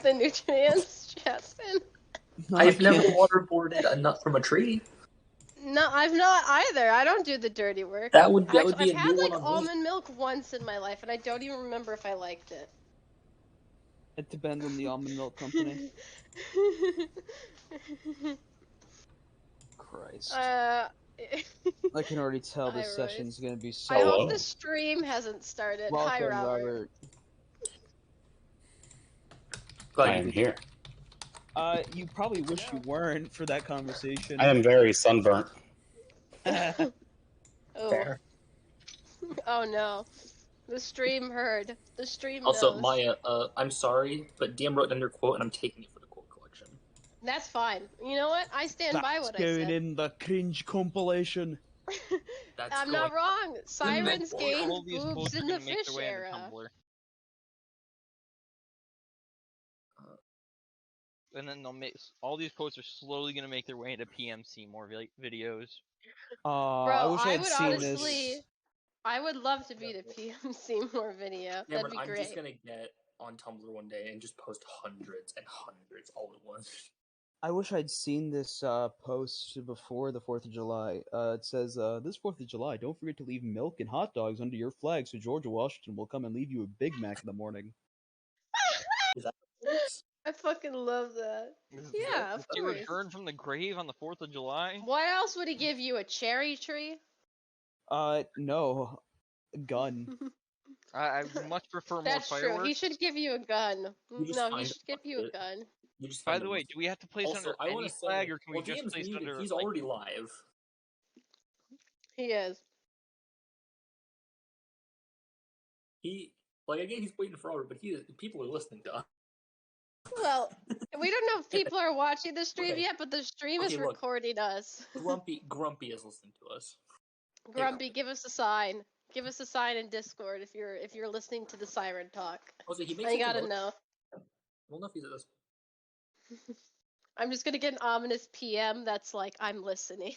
the nutrients, Justin. I've never waterboarded a nut from a tree. No, I've not either. I don't do the dirty work. That would be I've a had new like one on almond milk once in my life, and I don't even remember if I liked it. It depends on the almond milk company. Christ. I can already tell this session's gonna be so. I hope the stream hasn't started. Welcome, Hi, Robert. I am here. You probably wish you weren't for that conversation. I am very sunburnt. Oh. Fair. Oh no. The stream heard. The stream Also, knows. Maya, I'm sorry, but DM wrote down your quote, and I'm taking it for the quote collection. That's fine. You know what? I stand by what I said. That's going in the cringe compilation. I'm not wrong. Sirens gained boobs in the fish era. And then they'll make all these quotes are slowly gonna make their way into PMC more videos. Bro, I wish I had seen honestly, this. I would love to be the PMC more video. That'd be great. I'm just gonna get on Tumblr one day and just post hundreds and hundreds all at once. I wish I'd seen this post before the 4th of July. It says, this 4th of July, don't forget to leave milk and hot dogs under your flag so Georgia Washington will come and leave you a Big Mac in the morning. Is that I fucking love that. Yeah, of course. You returned from the grave on the 4th of July? What else would he give you? A cherry tree? No. A gun. I much prefer more That's fireworks. true. He should give you a gun. No, he should give you a gun. By the way, do we have to place under any flag, or can we just place under... He's already live. He is. Again, he's waiting for Robert, but people are listening to us. Well, we don't know if people are watching the stream yet, but the stream is recording us. Grumpy is listening to us. Grumpy, give us a sign. Give us a sign in Discord if you're listening to the siren talk. Also, he makes I gotta know. We'll know if he's at this. I'm just gonna get an ominous PM that's like, I'm listening.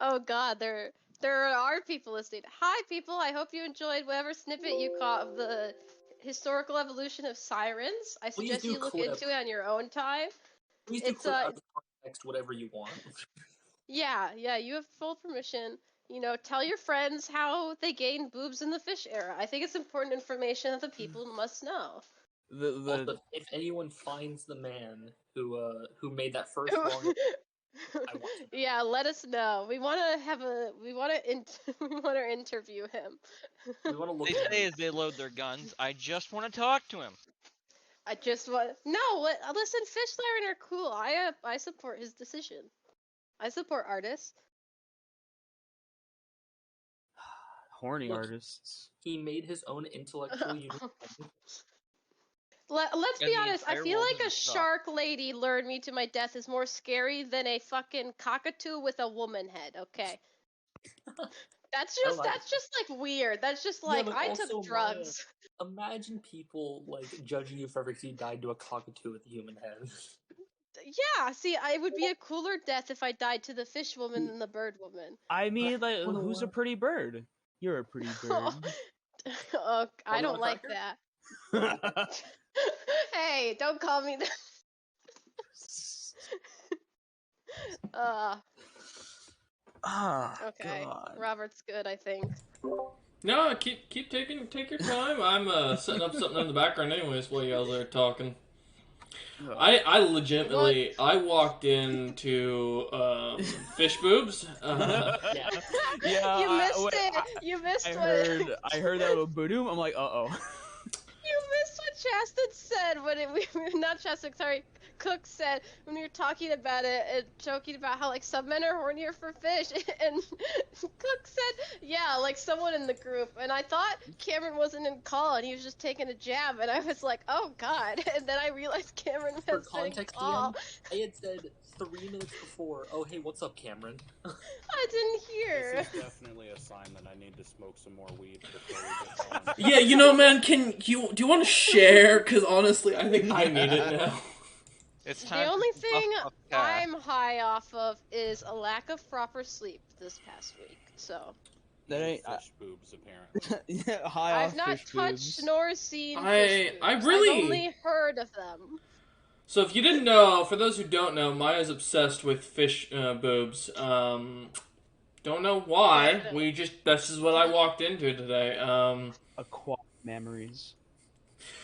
Oh god, there are people listening. Hi people, I hope you enjoyed whatever snippet you caught of the historical evolution of sirens. I suggest you look into it on your own time. Please do clip out of context whatever you want. Yeah, you have full permission. You know, tell your friends how they gained boobs in the fish era. I think it's important information that the people must know. Also, if anyone finds the man who made that first wrong, yeah, let us know. We want to interview him. They say as they load their guns, I just want to talk to him. Listen, fish siren are cool. I support his decision. I support artists. Horny artists. He made his own intellectual unit. Let's be honest, I feel like a shark lady lured me to my death is more scary than a fucking cockatoo with a woman head, okay? That's just like weird. That's just like, I took drugs. Maya, imagine people like judging you forever because you died to a cockatoo with a human head. Yeah, see, it would be a cooler death if I died to the fish woman than the bird woman. I mean, like, who's a pretty bird? You're a pretty bird. I don't like that. Hey, don't call me that. Okay, God. Robert's good, I think. No, take your time. I'm setting up something in the background anyways while you guys are talking. I legitimately I walked into fish boobs. Yeah, you missed it. I heard that little boom. I'm like, uh-oh. You missed what Chastin said when not Chastin, sorry, Cook said when we were talking about it and joking about how like some men are hornier for fish, and Cook said, yeah, like someone in the group, and I thought Cameron wasn't in call and he was just taking a jab, and I was like, oh god, and then I realized Cameron was in call. I had said 3 minutes before, oh hey, what's up, Cameron? I didn't hear. This is definitely a sign that I need to smoke some more weed before we get going. Yeah, you know, man, do you want to share? Because honestly, I think I need it now. It's time. The only thing I'm high off of is a lack of proper sleep this past week. So. That ain't fish boobs, apparently. yeah, high I've off not fish touched boobs. nor seen I fish boobs. really- I've only heard of them. So if you didn't know, for those who don't know, Maya's obsessed with fish boobs. Don't know why. This is what I walked into today. Aquatic memories.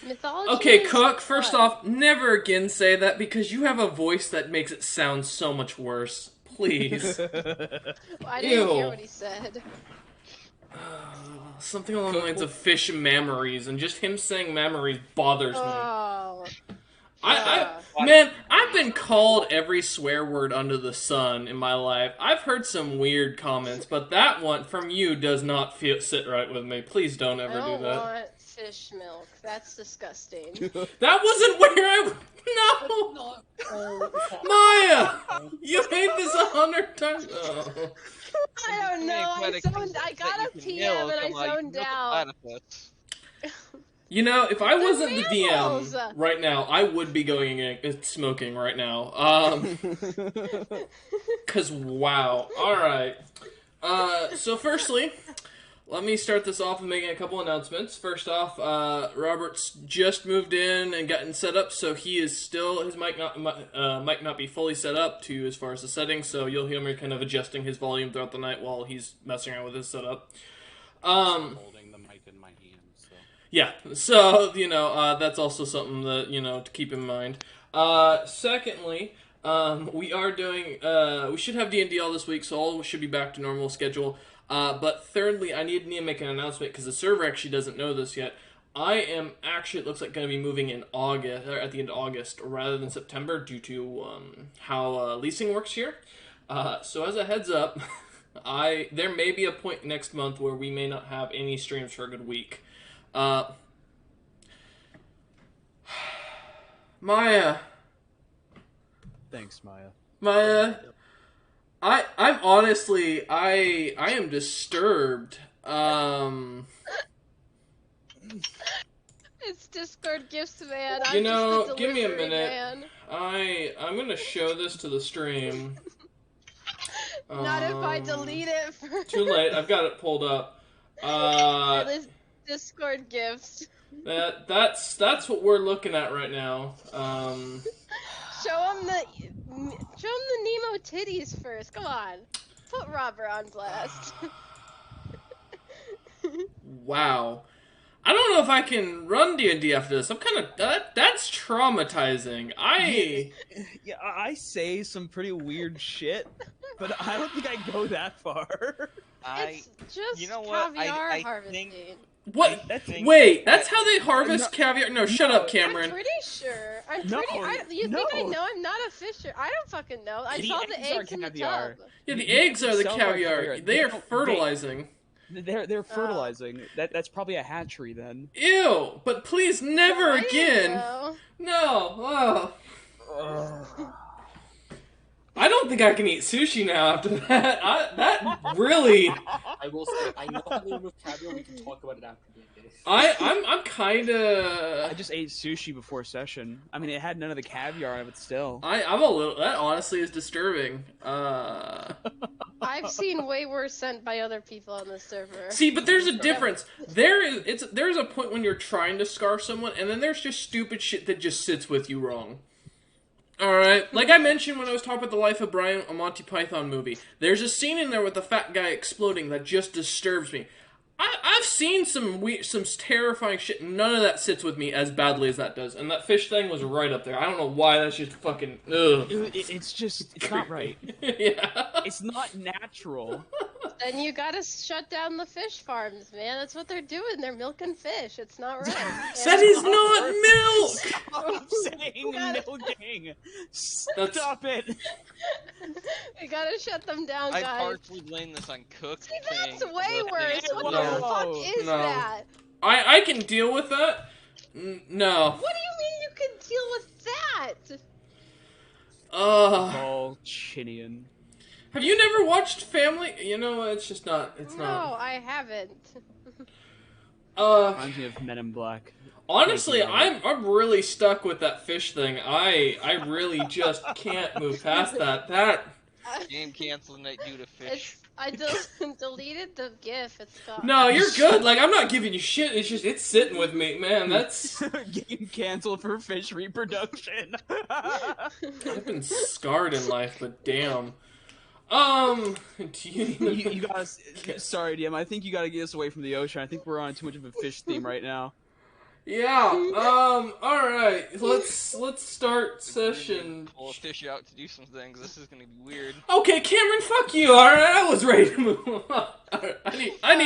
Mythology Okay, is Cook, first fun. off, never again say that because you have a voice that makes it sound so much worse. Please. I didn't hear Ew. what he said. Something along the lines of fish memories, and just him saying memories bothers me. Oh. Man, I've been called every swear word under the sun in my life. I've heard some weird comments, but that one from you does not sit right with me. Please don't ever I don't do that. want fish milk. That's disgusting. That wasn't where I... No! Maya! You made this 100 times. Oh. I don't know. I got a PM and I zoned out. You know, if I They're wasn't the mammals. DM right now, I would be going and smoking right now. Cause wow. Alright. So firstly, let me start this off with making a couple announcements. First off, Robert's just moved in and gotten set up, so he is still, his mic not be fully set up to as far as the settings, so you'll hear me kind of adjusting his volume throughout the night while he's messing around with his setup. Holding the mic in my hand, so. Yeah, so, you know, that's also something that, you know, to keep in mind. Secondly, we are doing, we should have D&D all this week, so all should be back to normal schedule. But thirdly, I need to make an announcement because the server actually doesn't know this yet. I am actually, it looks like, going to be moving in August, or at the end of August, rather than September, due to how leasing works here. So as a heads up, there may be a point next month where we may not have any streams for a good week. Maya. Thanks, Maya. Maya. I'm honestly, I am disturbed. It's Discord gifts, man. You I'm know, just the give me a delivery minute. man. I'm gonna show this to the stream. Not if I delete it first. Too late. I've got it pulled up. This Discord gifts. That's what we're looking at right now. Show him the Nemo titties first. Come on, put Robert on blast. Wow. I don't know if I can run D&D after this. I'm kind of that's traumatizing. Yeah, I say some pretty weird shit, but I don't think I go that far. It's just you know what? caviar harvesting. What? That's- Wait, that's how they harvest caviar? No, shut up, Cameron. I'm pretty sure. No, You no. think I know? I'm not a fisher. I don't fucking know. I The saw the eggs are eggs in the caviar. tub. Yeah, the eggs are the Some are caviar. caviar. They are fertilizing. They're fertilizing. That's probably a hatchery then. Ew! But please, never I didn't again. know. No. I don't think I can eat sushi now after that. That really. I will say, I know how to remove caviar. We can talk about it after D&D. I'm kind of. I just ate sushi before session. I mean, it had none of the caviar on it, but still. I'm a little. That honestly is disturbing. I've seen way worse sent by other people on the server. See, but there's a difference. There's a point when you're trying to scar someone, and then there's just stupid shit that just sits with you wrong. Alright, like I mentioned when I was talking about The Life of Brian, a Monty Python movie, there's a scene in there with the fat guy exploding that just disturbs me. I've seen some terrifying shit, none of that sits with me as badly as that does, and that fish thing was right up there. I don't know why, that's just fucking, ugh. It's not right. Yeah. It's not natural. Then you gotta shut down the fish farms, man. That's what they're doing. They're milking fish. It's not right. That is not milk! Stop saying milking. Stop it. We gotta shut them down, I guys. partially blame this on Cook. See, that's saying way the worse. thing- What No. the fuck is No. that? I can deal with that. No. What do you mean you can deal with that? All Chinian. Have you never watched Family? You know, it's just not. It's No, not. I haven't. Reminds me of Men in Black. Honestly, Thank you, I'm really stuck with that fish thing. I really just can't move past that. Game canceled night due to fish. I deleted the GIF. It's gone. No, you're good. Like, I'm not giving you shit. It's just, it's sitting with me, man. That's... Game canceled for fish reproduction. I've been scarred in life, but damn. Do you gotta. Sorry, DM. I think you gotta get us away from the ocean. I think we're on too much of a fish theme right now. Yeah. Alright. Let's start session. Pull a fish out to do some things. This is gonna be weird. Okay, Cameron, fuck you. Alright, I was ready to move on. Right, I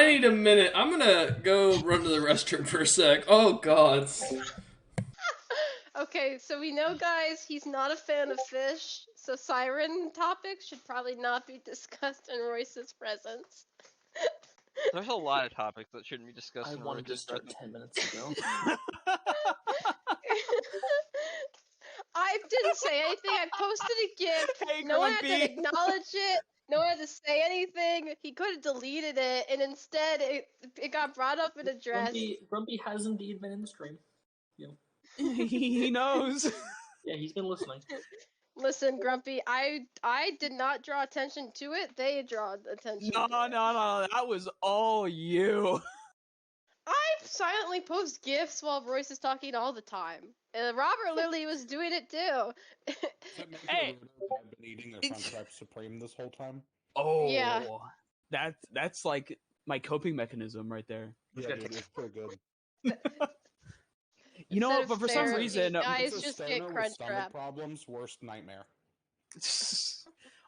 need a minute. I'm gonna go run to the restroom for a sec. Oh god. Okay, so we know, guys, he's not a fan of fish, so siren topics should probably not be discussed in Royce's presence. There's a lot of topics that shouldn't be discussed. I in wanted to Royce's start presence. 10 minutes ago. I didn't say anything. I posted a GIF. Hey, No one had to Grumpy. acknowledge it. No one had to say anything. He could have deleted it, and instead it got brought up and addressed. Grumpy has indeed been in the stream. He knows. Yeah, he's been listening. Listen, Grumpy, I did not draw attention to it. They draw attention No, to it. that was all you. I silently post GIFs while Royce is talking all the time. Robert Lilly was doing it too. Hey. I've been eating a French fry supreme this whole time. Oh, Yeah. That's like my coping mechanism right there. Yeah, dude, it's pretty good. You know Instead what? But of for some therapy, reason, guys As a just stoner get with crunch stomach wrap. problems, worst nightmare.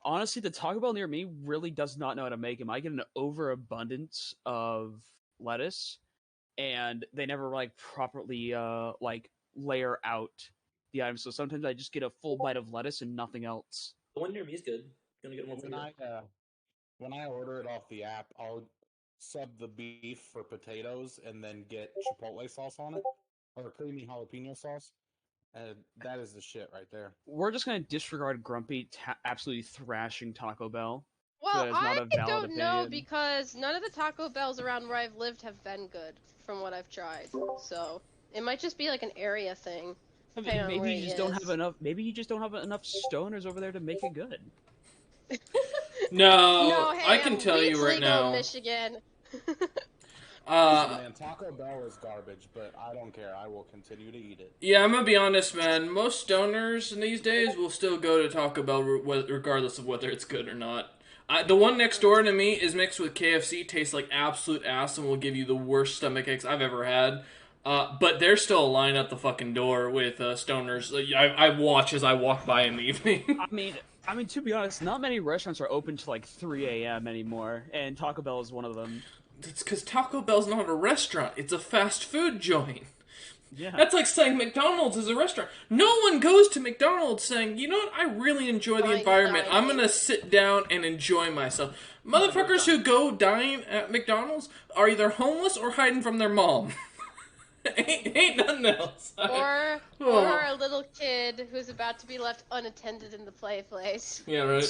honestly, the Taco Bell near me really does not know how to make them. I get an overabundance of lettuce, and they never like properly like layer out the items. So sometimes I just get a full bite of lettuce and nothing else. The one near me is good. Gonna get one for When I order it off the app, I'll sub the beef for potatoes and then get chipotle sauce on it, or creamy jalapeno sauce, and that is the shit right there. We're just gonna disregard Grumpy absolutely thrashing Taco Bell. Well, that is not I a valid don't know opinion. because none of the Taco Bells around where I've lived have been good from what I've tried. So it might just be like an area thing. I mean, depending on maybe where you he just don't is. have enough. Maybe you just don't have enough stoners over there to make it good. No, No, hey, I can tell weed's you right legal in now. Michigan. Man, Taco Bell is garbage, but I don't care. I will continue to eat it. Yeah, I'm gonna be honest, man. Most stoners in these days will still go to Taco Bell regardless of whether it's good or not. The one next door to me is mixed with KFC, tastes like absolute ass, and will give you the worst stomach aches I've ever had. But there's still a line at the fucking door with stoners. I watch as I walk by in the evening. I mean, to be honest, not many restaurants are open till like 3 a.m. anymore, and Taco Bell is one of them. It's because Taco Bell's not a restaurant; it's a fast food joint. Yeah. That's like saying McDonald's is a restaurant. No one goes to McDonald's saying, you know what, I really enjoy the Fine environment. I'm dining. gonna sit down and enjoy myself. Motherfuckers who go dine at McDonald's are either homeless or hiding from their mom. ain't nothing else. Or Oh. a little kid who's about to be left unattended in the play place. Yeah, right.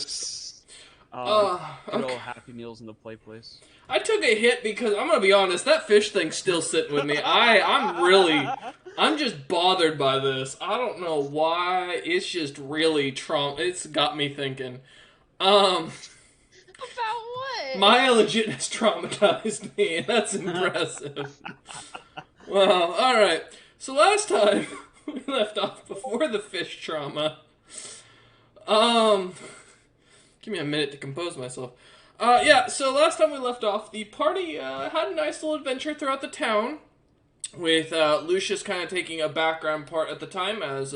Good Okay. old Happy Meals in the play place. I took a hit because I'm gonna be honest, that fish thing's still sitting with me. I'm just bothered by this. I don't know why. It's just really it's got me thinking. About what? Maya legit has traumatized me, and that's impressive. Well, alright. So last time we left off before the fish trauma. Give me a minute to compose myself. Yeah, so last time we left off, the party had a nice little adventure throughout the town, with Lucius kind of taking a background part at the time, as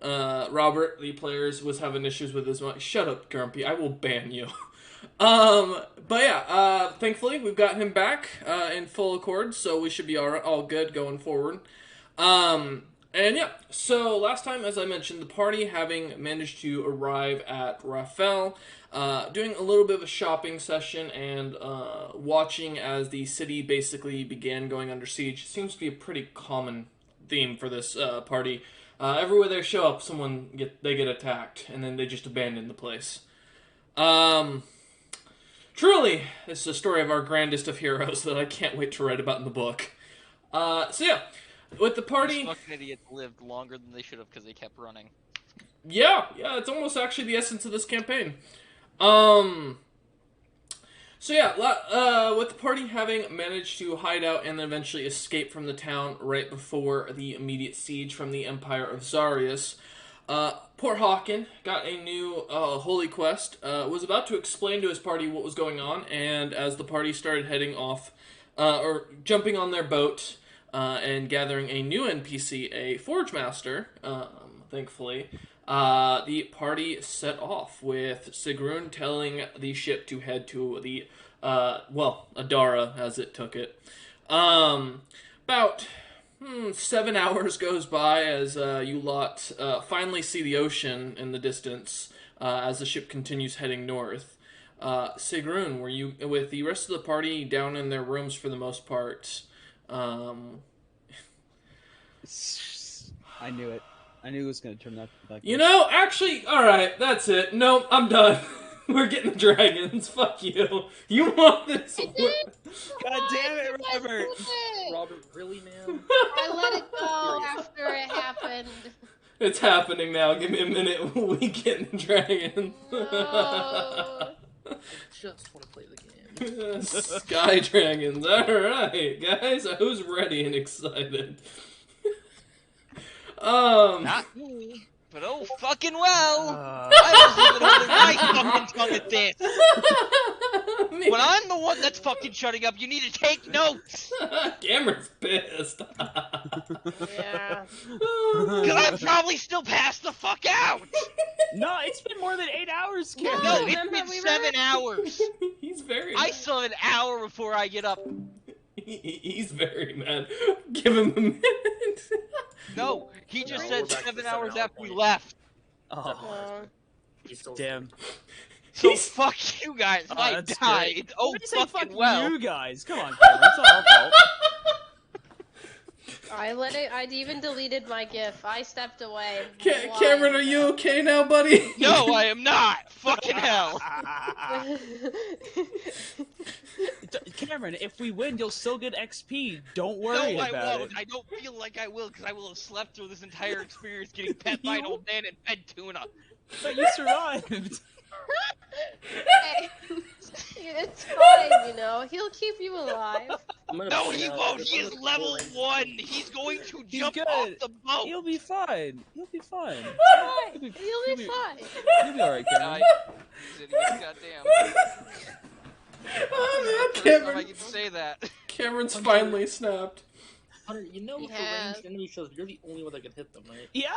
Robert, the players, was having issues with his mic. Shut up, Grumpy, I will ban you. But yeah, thankfully, we've got him back in full accord, so we should be all good going forward. And yeah, so last time, as I mentioned, the party having managed to arrive at Raphael, doing a little bit of a shopping session and watching as the city basically began going under siege. Seems to be a pretty common theme for this party. Everywhere they show up, they get attacked, and then they just abandon the place. Truly, this is a story of our grandest of heroes that I can't wait to write about in the book. So yeah, with the party... These fucking idiots lived longer than they should have because they kept running. Yeah, it's almost actually the essence of this campaign. So yeah, with the party having managed to hide out and eventually escape from the town right before the immediate siege from the Empire of Zarius, poor Hawken got a new holy quest, was about to explain to his party what was going on, and as the party started heading off, or jumping on their boat, and gathering a new NPC, a Forge Master, thankfully, the party set off with Sigrun telling the ship to head to the, Adara, as it took it. About 7 hours goes by as you lot finally see the ocean in the distance as the ship continues heading north. Sigrun, were you with the rest of the party down in their rooms for the most part? I knew it. I knew it was going to turn out like You this. know, actually, alright, that's it. Nope, I'm done. We're getting the dragons. Fuck you. You want this? God damn it, Robert! Robert, really, man? I let it go after it happened. It's happening now. Give me a minute. We get the dragons. No. I just want to play the game. Sky dragons. Alright, guys. Who's ready and excited? Not me. But oh fucking well! I was even holding my fucking tongue at this! When I'm the one that's fucking shutting up, you need to take notes! Cameron's pissed. Yeah. Cause I'm probably still passed the fuck out! No, it's been more than 8 hours, Cameron. No, it's Remember been we 7 hours! He's very I mad. still have an hour before I get up. He's very mad. Give him a minute. No, he just No, said we're back to 7 the hours 7 hour after we point. left. Oh, He's still damn. So He's- fuck you guys, Oh, I that's died. great. Oh Why did you say fucking fuck well. you guys? Come on, Cameron. It's not our fault. I let it. I even deleted my GIF. I stepped away. Cameron, are you okay now, buddy? No, I am not. Fucking hell. Cameron, if we win, you'll still get XP. Don't No, worry I about won't. it. I don't feel like I will, because I will have slept through this entire experience getting pet by an You- old man and fed tuna. But you survived. Hey, it's fine, you know. He'll keep you alive. I'm gonna No, point he out won't. that He is one of the level core ranks- 1. He's going to He's jump good. off the boat. He'll be fine. He'll be fine. Fine. You'll be- You'll be fine. You'll be alright, Cameron. Goddamn. Oh, First man, time I Cameron. get to say that. Cameron's finally snapped. Hunter, you know He for has. ranged enemy shows, you're the only one that can hit them, right? Yeah.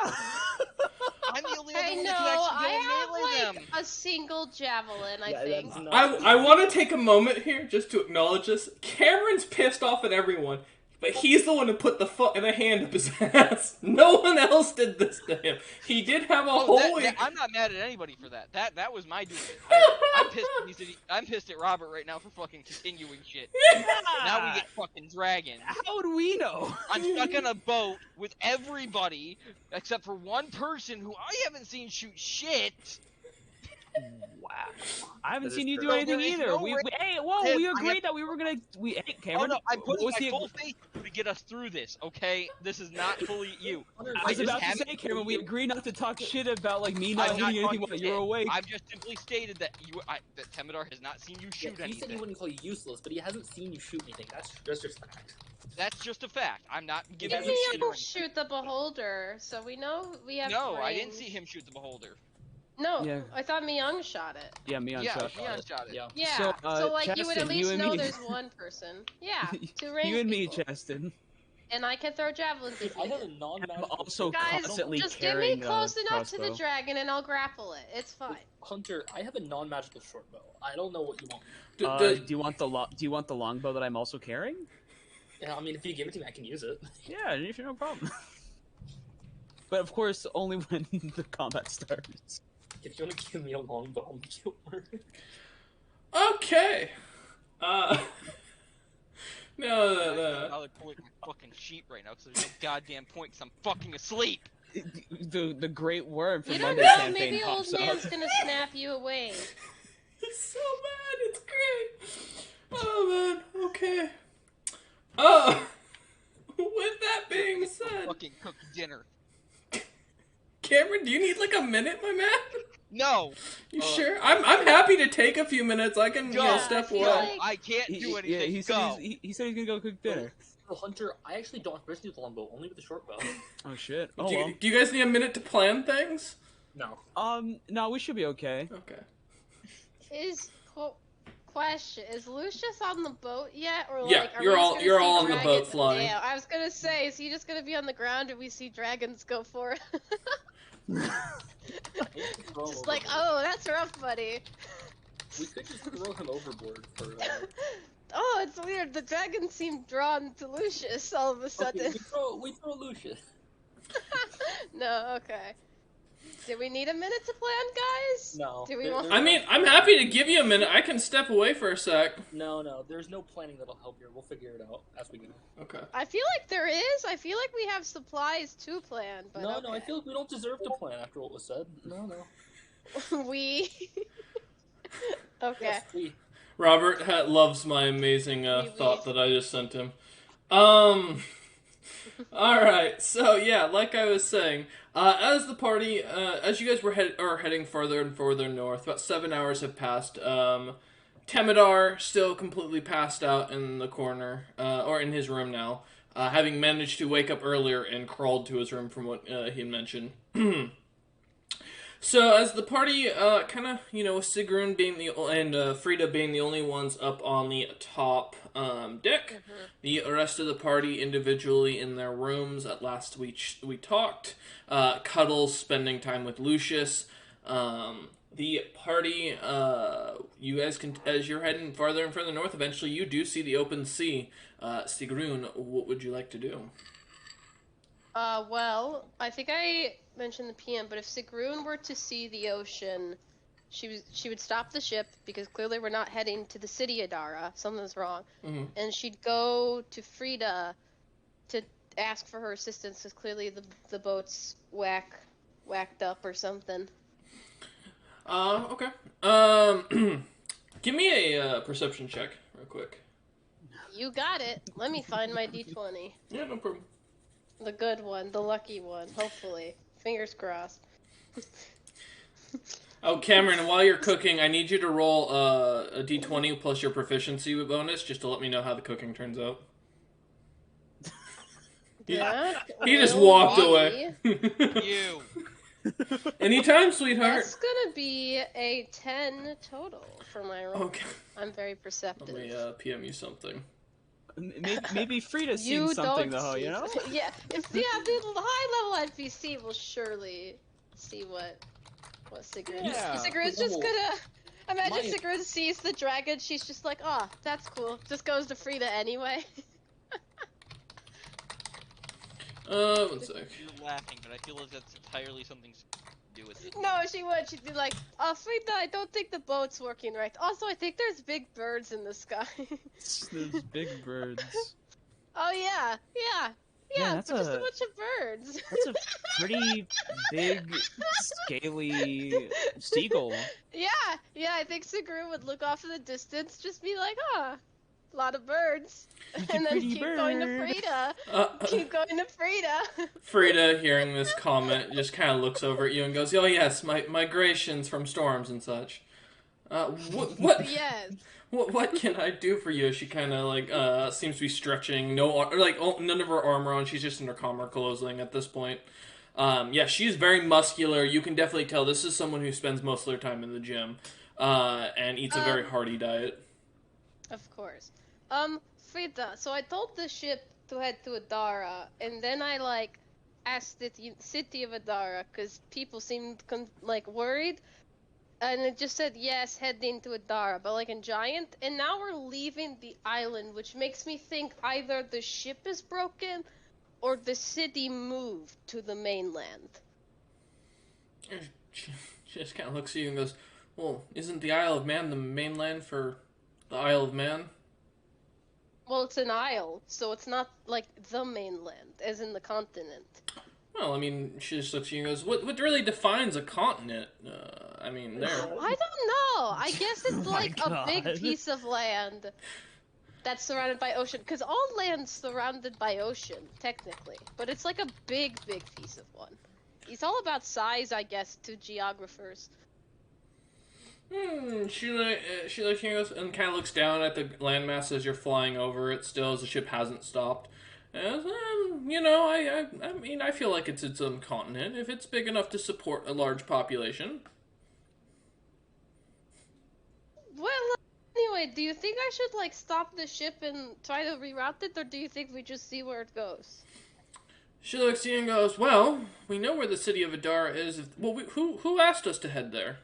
I'm the only I one know. that can actually I go and have melee them. like a single javelin. I think. that's not- I want to take a moment here just to acknowledge this. Cameron's pissed off at everyone, but he's the one who put the foot and a hand up his ass. No one else did this to him. He did have a holy. I'm not mad at anybody for that. That was my duty. I'm pissed at Robert right now for fucking continuing shit. Now we get fucking dragons. How do we know? I'm stuck on a boat with everybody except for one person who I haven't seen shoot shit. Wow. I haven't That seen is you do true. anything There is either. no we, way- hey, whoa, Tim, we I agreed have- that we were gonna. Hey, Oh Cameron. no, I'm what putting was my the- full faith to get us through this, okay? This is not fully you. Hunter, I was just about to haven't say, Cameron, we told you. agreed not to talk shit about like me not I'm not hitting anything talking while you were shit. awake. I've just simply stated that that Temidar has not seen you Yeah, shoot he said anything. he wouldn't call you useless, but he hasn't seen you shoot anything. That's just fact. That's just a fact. I'm not giving hasn't you Maybe shit he'll or anything. shoot the beholder, so we know we have. No, I didn't range. see him shoot the beholder. No, Yeah. I thought Myung shot it. Yeah, me on Yeah, shot. Leon shot it. Yeah. Yeah, So, so like you would at Cheston, you least and know me- there's one person. Yeah, two range You and me, people. Cheston. And I can throw javelins if I have a needed. non-magical. I'm also Guys, constantly just get me carrying close a enough to the crossbow. dragon and I'll grapple it. It's fine. Hunter, I have a non-magical short bow. I don't know what you want. Do you want the longbow that I'm also carrying? Yeah, I mean, if you give it to me, I can use it. Yeah, no problem. But of course, only when the combat starts. If you want to give me a longbow, I'll make it work. Okay. No. I'm not pulling my fucking sheep right now because there's no goddamn point because I'm fucking asleep. The great worm from You don't Monday know, campaign maybe old pops man's up. gonna snap you away. He's so mad. It's great. Oh man. Okay. Oh. With that being said, Fucking cook dinner. Cameron, do you need like a minute, my man? No. You sure? I'm happy to take a few minutes. I can Go. step I feel away. like- I can't do anything. Yeah, he said Go. he said he's gonna go cook dinner. Oh, Hunter, I actually don't have permission to use the longbow, only with the short bow. Oh shit. Do Oh well. you guys need a minute to plan things? No. No, we should be okay. Okay. Question: is Lucius on the boat yet, or Yeah, like are you're we just all- gonna you're see all on the dragons? boat flying. Yeah, I was gonna say, is he just gonna be on the ground and we see dragons go for it? Just like, oh, that's rough, buddy. We could just throw him overboard for. Oh, it's weird. The dragons seem drawn to Lucius all of a sudden. Okay, we throw Lucius. No, okay. Do we need a minute to plan, guys? No. Do we want? I mean, I'm happy to give you a minute. I can step away for a sec. No, there's no planning that'll help here. We'll figure it out as we go. Okay. I feel like there is. I feel like we have supplies to plan, but No, okay. I feel like we don't deserve to plan after what was said. No. we. Okay. Yes, we. Robert loves my amazing thought that I just sent him. Alright, so yeah, like I was saying, as the party, as you guys were heading further and further north, about 7 hours have passed. Temidar still completely passed out in the corner, or in his room now, having managed to wake up earlier and crawled to his room from what he had mentioned. So as the party, kind of, with Sigrun being and Frida being the only ones up on the top deck, the rest of the party individually in their rooms. At last we talked. Cuddles, spending time with Lucius. The party, you guys can, as you're heading farther and further north, eventually you do see the open sea. Sigrun, what would you like to do? Well, I think I mentioned the PM, but if Sigrun were to see the ocean, she would stop the ship, because clearly we're not heading to the city Adara. Something's wrong. Mm-hmm. And she'd go to Frida to ask for her assistance, because clearly the boat's whacked up or something. Okay. Give me a perception check, real quick. You got it. Let me find my D20. Yeah, no problem. The good one, the lucky one, hopefully. Fingers crossed. Oh, Cameron, while you're cooking, I need you to roll a d20 plus your proficiency bonus, just to let me know how the cooking turns out. Yeah. He just walked Lucky. away. You. Anytime, sweetheart. That's gonna be a 10 total for my roll. Okay. I'm very Let perceptive. me PM you something. Maybe Frida's You seen something don't though, see- you know? Yeah, the high level NPC will surely see what Sigrun. Yeah. Sigrun's just gonna imagine My- Sigrun sees the dragon. She's just like, oh, that's cool. Just goes to Frida anyway. 1 sec. You're laughing, but I feel like that's entirely something to do with it. No, she would. She'd be like, oh, Frida, I don't think the boat's working right. Also, I think there's big birds in the sky. Those big birds. Oh yeah, Yeah, that's just a a- bunch of birds. That's a pretty big, scaly seagull. Yeah, I think Sigrun would look off in the distance, just be like, a lot of birds. And then pretty keep going to bird. Frida. Keep going to Frida. Frida, hearing this comment, just kind of looks over at you and goes, "Oh yes, migrations from storms and such." What? Yes. What can I do for you? She kind of seems to be stretching. None of her armor on. She's just in her calmer clothing at this point. Yeah, she's very muscular. You can definitely tell this is someone who spends most of their time in the gym, and eats a very hearty diet. Of course. Frida, so I told the ship to head to Adara, and then I, asked the city of Adara, because people seemed, worried, and it just said, yes, heading to Adara, but, in giant, and now we're leaving the island, which makes me think either the ship is broken, or the city moved to the mainland. She just kind of looks at you and goes, "Well, isn't the Isle of Man the mainland for the Isle of Man?" Well, it's an isle, so it's not, the mainland, as in the continent. Well, I mean, she just looks at you and goes, "What really defines a continent?" There. I don't know. I guess it's my a big God. piece of land that's surrounded by ocean. Because all land's surrounded by ocean, technically. But it's a big, big piece of one. It's all about size, I guess, to geographers. She goes and kind of looks down at the landmass as you're flying over it. Still, as the ship hasn't stopped. As, I mean, I feel like it's its own continent. If it's big enough to support a large population. Well, anyway, do you think I should like stop the ship and try to reroute it, or do you think we just see where it goes? She looks at you and goes, "Well, we know where the city of Adara is. Who asked us to head there?"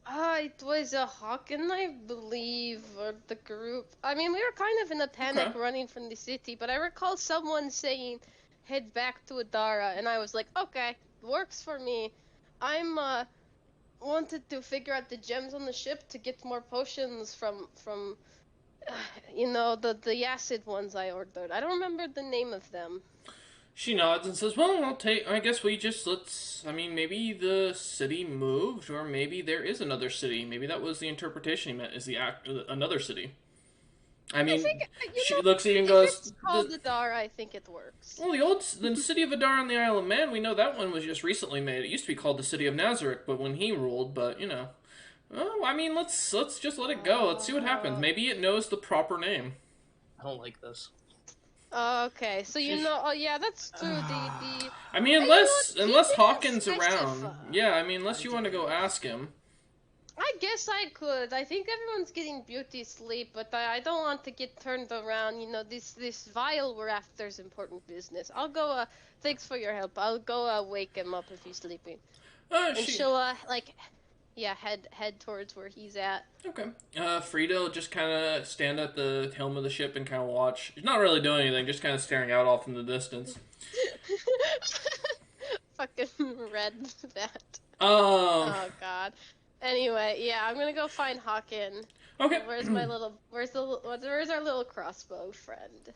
It was a Hawken, I believe, or the group. I mean, we were kind of in a panic Okay. running from the city, but I recall someone saying, head back to Adara, and I was like, okay, works for me. I'm, wanted to figure out the gems on the ship to get more potions from the acid ones I ordered. I don't remember the name of them. She nods and says, "Well, I guess I mean, maybe the city moved, or maybe there is another city. Maybe that was the interpretation he meant, is another city." I mean, she looks at you and If goes, it's called Adara, I think it works. "Well, the city of Adar on the Isle of Man, we know that one was just recently made. It used to be called the city of Nazareth, but when he ruled, but, you know. Well, I mean, let's just let it go. Let's see what happens. Maybe it knows the proper name." I don't like this. Okay, so oh yeah, that's true. I mean, unless Hawkins around. Yeah, I mean, unless you want to go ask him. I guess I could. I think everyone's getting beauty sleep, but I don't want to get turned around. You know, this vial we're after is important business. I'll go. Thanks for your help. I'll go wake him up if he's sleeping. And she'll head towards where he's at. Okay. Frida will just kind of stand at the helm of the ship and kind of watch. She's not really doing anything, just kind of staring out off in the distance. Fucking read that. Oh God. Anyway, yeah, I'm gonna go find Hawken. Okay. Where's our little crossbow friend?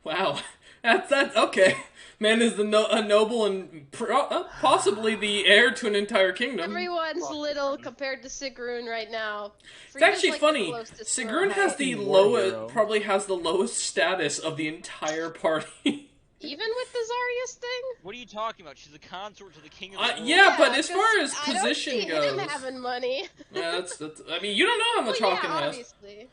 Wow. That's okay. Man is a noble and possibly the heir to an entire kingdom. Everyone's little compared to Sigrun right now. It's actually funny. Sigrun has the lowest, probably has the lowest status of the entire party. Even with the Zarius thing? What are you talking about? She's a consort to the king of the world. Yeah, but as far as position goes, I don't see him having money. Yeah, that's. I mean, you don't know how much Hawken has. Obviously.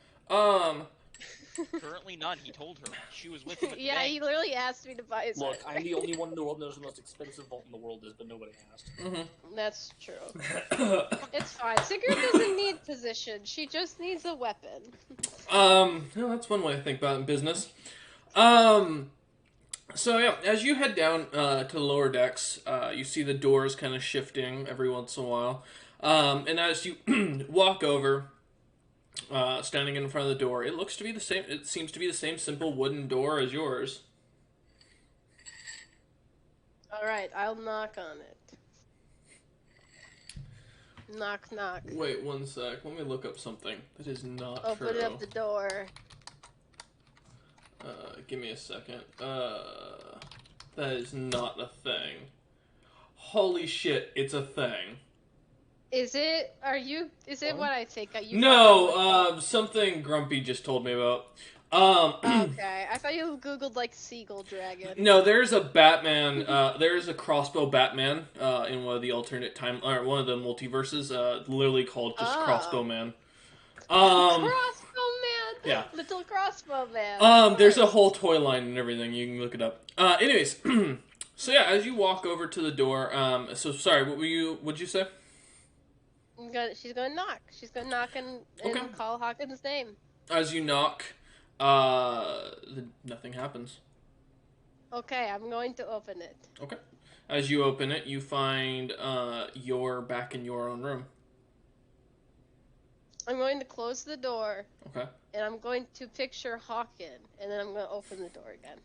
Currently none. He told her. She was with him. Yeah, he literally asked me to buy his. Look, I'm the only one in the world that knows the most expensive vault in the world is, but nobody asked. That's true. It's fine. Sigrun doesn't need position. She just needs a weapon. Well, that's one way to think about it in business. So yeah, as you head down to the lower decks, you see the doors kind of shifting every once in a while, and as you walk over, standing in front of the door, it looks to be the same. It seems to be the same simple wooden door as yours. All right, I'll knock on it. Knock, knock. Wait one sec. Let me look up something. That is not true. Open up the door. Give me a second. That is not a thing. Holy shit, it's a thing. Is it? Is it what I think? No, something Grumpy just told me about. Okay, I thought you googled like Seagull Dragon. No, there's a Batman. There's a crossbow Batman in one of the alternate time or one of the multiverses. Literally called just Crossbow Man. Crossbow Man. Yeah. Little Crossbow Man. There's a whole toy line and everything. You can look it up. Anyways, so yeah, as you walk over to the door. So sorry, what'd you say? She's gonna knock. She's gonna knock and call Hawkins' name. As you knock, nothing happens. Okay, I'm going to open it. Okay. As you open it, you find you're back in your own room. I'm going to close the door. Okay. And I'm going to picture Hawken, and then I'm going to open the door again.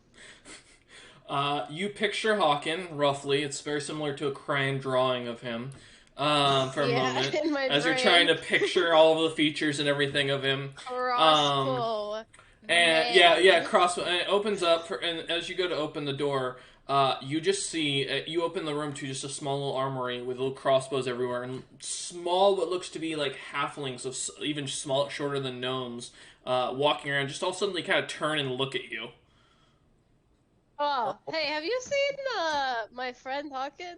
You picture Hawken, roughly. It's very similar to a crayon drawing of him. For a moment, in my as brain. you're trying to picture all of the features and everything of him. Crossbow. And crossbow. And it opens up, and as you go to open the door, you just see, you open the room to just a small little armory with little crossbows everywhere, and small, what looks to be like halflings, of even shorter than gnomes, walking around, just all suddenly kind of turn and look at you. Oh, hey, have you seen my friend Hawken?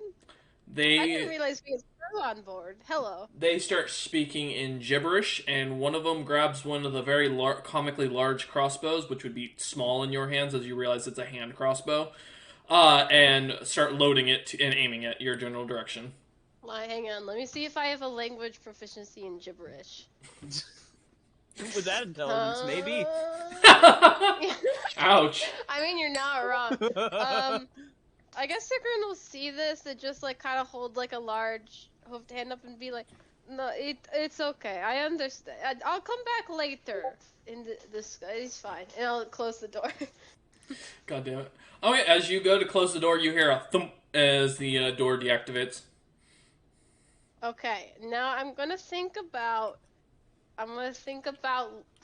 I didn't realize we had crew on board. Hello. They start speaking in gibberish, and one of them grabs one of the very comically large crossbows, which would be small in your hands as you realize it's a hand crossbow, and start loading it and aiming at your general direction. Hang on. Let me see if I have a language proficiency in gibberish. With that intelligence, maybe. Ouch. I mean, you're not wrong. I guess Sigrun will see this and just like kind of hold like a large hoofed hand up and be like, "No, it's okay. I understand. I'll come back later. This it's fine." And I'll close the door. God damn it. Okay, as you go to close the door, you hear a thump as the door deactivates. Okay, now I'm gonna think about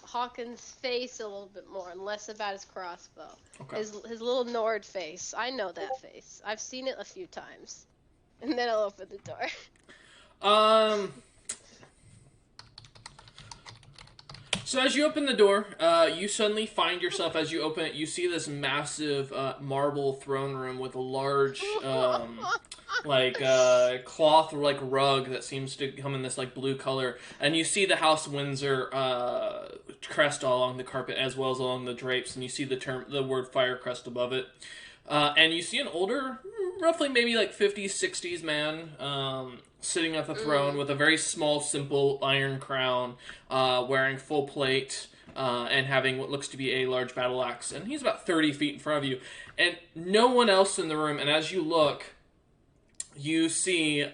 Hawkins' face a little bit more and less about his crossbow. Okay. His little Nord face. I know that face. I've seen it a few times. And then I'll open the door. So as you open the door, you suddenly find yourself, as you open it, you see this massive marble throne room with a large, cloth rug that seems to come in this blue color, and you see the House Windsor crest all along the carpet as well as along the drapes, and you see the word Firecrest above it, and you see an older, roughly maybe 50s, 60s man, sitting at the throne with a very small, simple iron crown, wearing full plate, and having what looks to be a large battle axe. And he's about 30 feet in front of you. And no one else in the room. And as you look, you see...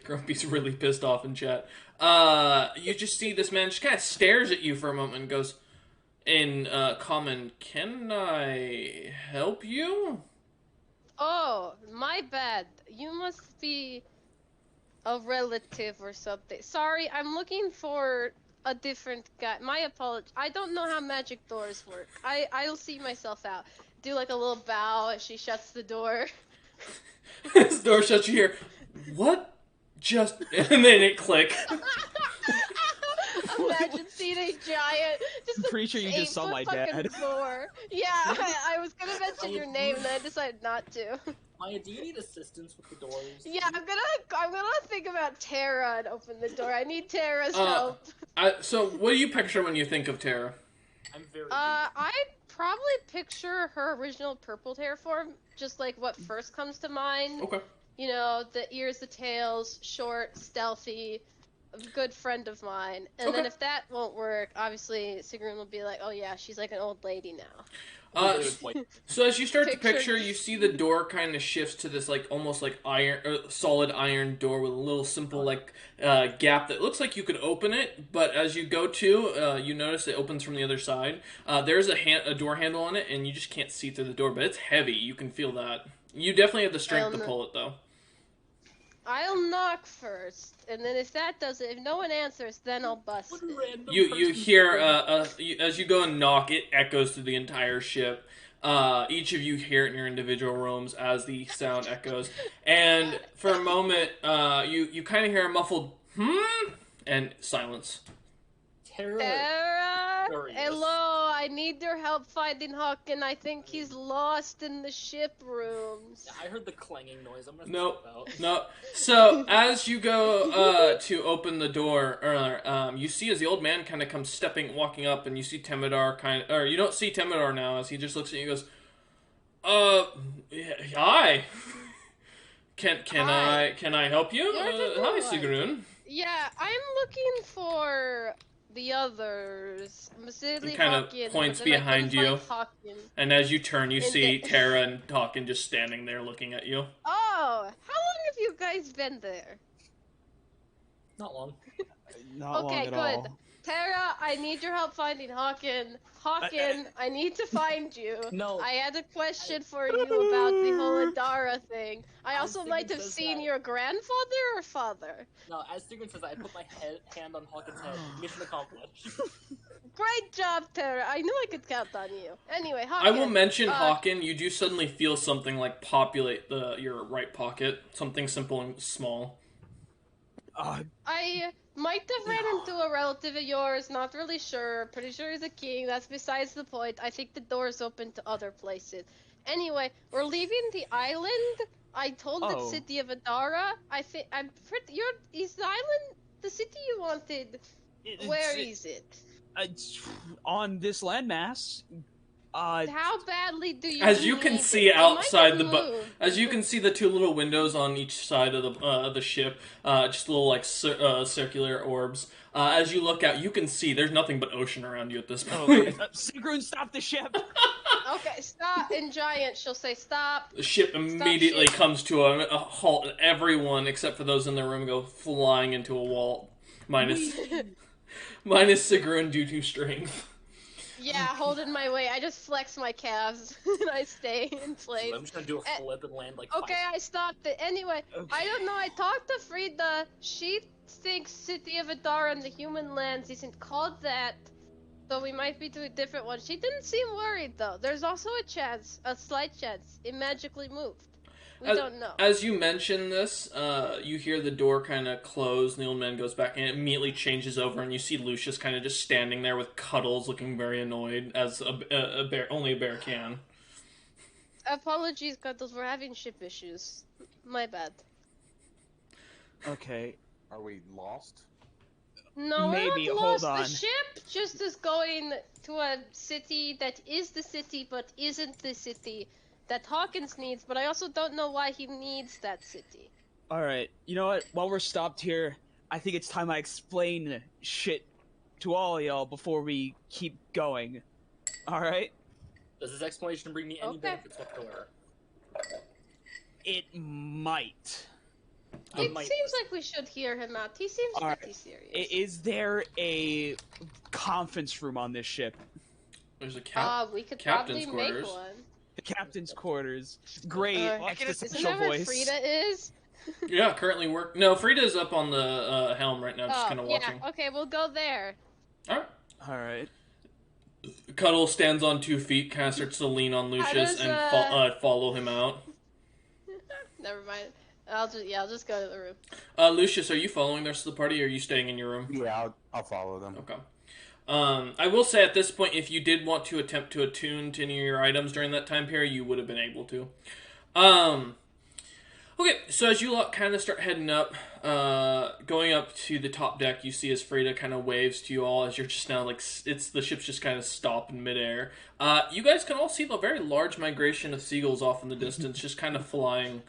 Grumpy's really pissed off in chat. You just see this man just kind of stares at you for a moment and goes, in common, "Can I help you?" Oh, my bad. You must be a relative or something. Sorry, I'm looking for a different guy. My apologies. I don't know how magic doors work. I'll see myself out. Do a little bow as she shuts the door. This door shuts, you hear, "What? Just..." And then it click. Imagine seeing a giant. I'm pretty sure you just saw my dad. Door. Yeah, I was gonna mention your name, and then I decided not to. Maya, do you need assistance with the doors? Yeah, I'm gonna think about Tara and open the door. I need Tara's help. So, what do you picture when you think of Tara? I'm very. I'd probably picture her original purple hair form, just what first comes to mind. Okay. You know, the ears, the tails, short, stealthy. A good friend of mine. And then if that won't work, obviously Sigrun will be like, "Oh yeah, she's an old lady now." So as you start to picture, you see the door kind of shifts to this almost iron, solid iron door with a little simple gap that looks like you could open it, but as you go to, you notice it opens from the other side. There's a door handle on it, and you just can't see through the door, but it's heavy. You can feel that. You definitely have the strength to pull it, though. I'll knock first, and then if that does it, if no one answers, then I'll bust it. You hear, as you go and knock, it echoes through the entire ship. Each of you hear it in your individual rooms as the sound echoes. And for a moment, you kind of hear a muffled, and silence. Tara? Hello, I need your help finding Hawken. I think he's lost in the ship rooms. Yeah, I heard the clanging noise. I'm gonna No. So, as you go to open the door, you see as the old man kind of comes walking up, and you see Temidar or you don't see Temidar now, as he just looks at you and goes, hi. Can I help you? Hi, Sigrun. Yeah, I'm looking for the others. He kind of points behind you, and as you turn, you see Tara and Hawken just standing there looking at you. Oh, how long have you guys been there? Not long. Not long at all. Tara, I need your help finding Hawken. Hawken, I need to find you. No. I had a question for you about the whole Adara thing. I also might have seen your grandfather or father. No, as Sigurd says that, I put my hand on Hawken's head. Mission accomplished. Great job, Tara. I knew I could count on you. Anyway, Hawken. I will mention, Hawken, you do suddenly feel something populate your right pocket. Something simple and small. I might have ran into a relative of yours, not really sure. Pretty sure he's a king. That's besides the point. I think the door's open to other places. Anyway, we're leaving the island. I told the city of Adara. I'm pretty. Is the island the city you wanted? Where is it? It's on this landmass. How badly do you? As you can need see it? outside the moved. as you can see the two little windows on each side of the ship, just little like circular orbs. As you look out, you can see there's nothing but ocean around you at this point. Sigrun, stop the ship! Okay, stop. In giant, she'll say stop. The ship immediately ship. comes to a halt, and everyone except for those in the room go flying into a wall, minus Sigrun due to strength. Yeah, holding my weight. I just flex my calves and I stay in place. I'm just gonna do a flip and land like. Okay, I stopped it. Anyway, I don't know. I talked to Frida. She thinks City of Adara and the human lands isn't called that, so we might be to a different one. She didn't seem worried though. There's also a slight chance, it magically moved. We don't know. As you mention this, you hear the door kind of close, and the old man goes back, and it immediately changes over, and you see Lucius kind of just standing there with Cuddles, looking very annoyed, as a bear, only a bear can. Apologies, Cuddles. We're having ship issues. My bad. Okay. Are we lost? No, Maybe. we're not Hold lost. on. The ship just is going to a city that is the city, but isn't the city that Hawkins needs, but I also don't know why he needs that city. Alright, you know what? While we're stopped here, I think it's time I explain shit to all of y'all before we keep going. Alright? Does this explanation bring me any benefits whatsoever? It might. It seems like we should hear him out. He seems pretty serious. Is there a conference room on this ship? There's a we could captain's probably quarters. make one. The captain's quarters. Great. Extra Isn't special that where voice. Frida is? Yeah, currently work. No, Frida's up on the helm right now, just kind of watching. Yeah, okay, we'll go there. Alright. Cuddle stands on 2 feet, kind of starts to lean on Lucius and follow him out. Never mind. I'll just go to the room. Lucius, are you following the rest of the party, or are you staying in your room? Yeah, I'll follow them. Okay. I will say at this point, if you did want to attempt to attune to any of your items during that time period, you would have been able to. Okay, so as you lot kind of start heading up, going up to the top deck, you see as Frida kind of waves to you all as you're just now, like, the ship's just kind of stopped in midair. You guys can all see the very large migration of seagulls off in the distance, just kind of flying.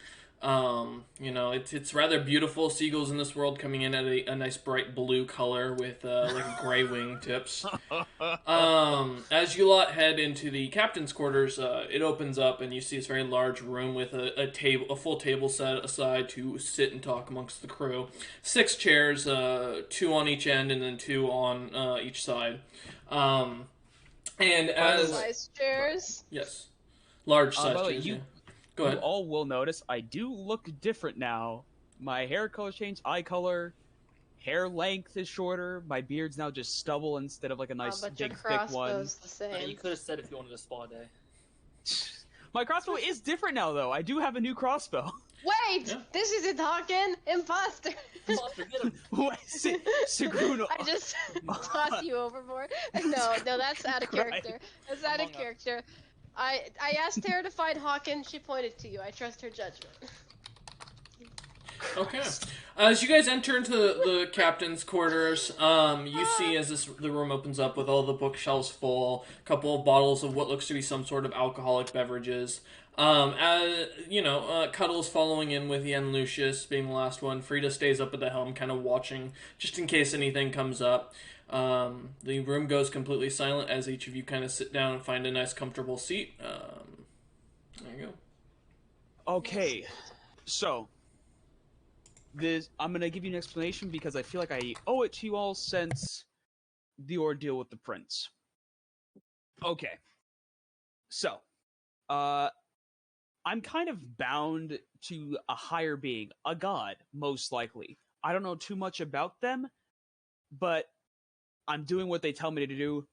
It's rather beautiful. Seagulls in this world coming in at a nice bright blue color with like gray wingtips. As you lot head into the captain's quarters, it opens up and you see this very large room with a full table set aside to sit and talk amongst the crew. 6 chairs, 2 on each end and then 2 on each side. And as size chairs. Yes, large size chairs. Go ahead. You all will notice I do look different now. My hair color changed, eye color, hair length is shorter. My beard's now just stubble instead of like a nice big thick one. The same. You could have said if you wanted a spa day. My crossbow is different now, though. I do have a new crossbow. Wait, this isn't Hawken. Imposter. Imposter, get him. Sigrun. I just toss you overboard. No, that's out of character. That's out of character. I asked her to find Hawken. She pointed to you. I trust her judgment. Okay. As you guys enter into the captain's quarters, you see as the room opens up with all the bookshelves full, a couple of bottles of what looks to be some sort of alcoholic beverages. Cuddles following in with Yen Lucius being the last one. Frida stays up at the helm, kind of watching, just in case anything comes up. The room goes completely silent as each of you kind of sit down and find a nice comfortable seat. There you go. Okay, so I'm gonna give you an explanation because I feel like I owe it to you all since the ordeal with the prince. Okay, so I'm kind of bound to a higher being, a god, most likely. I don't know too much about them, but I'm doing what they tell me to do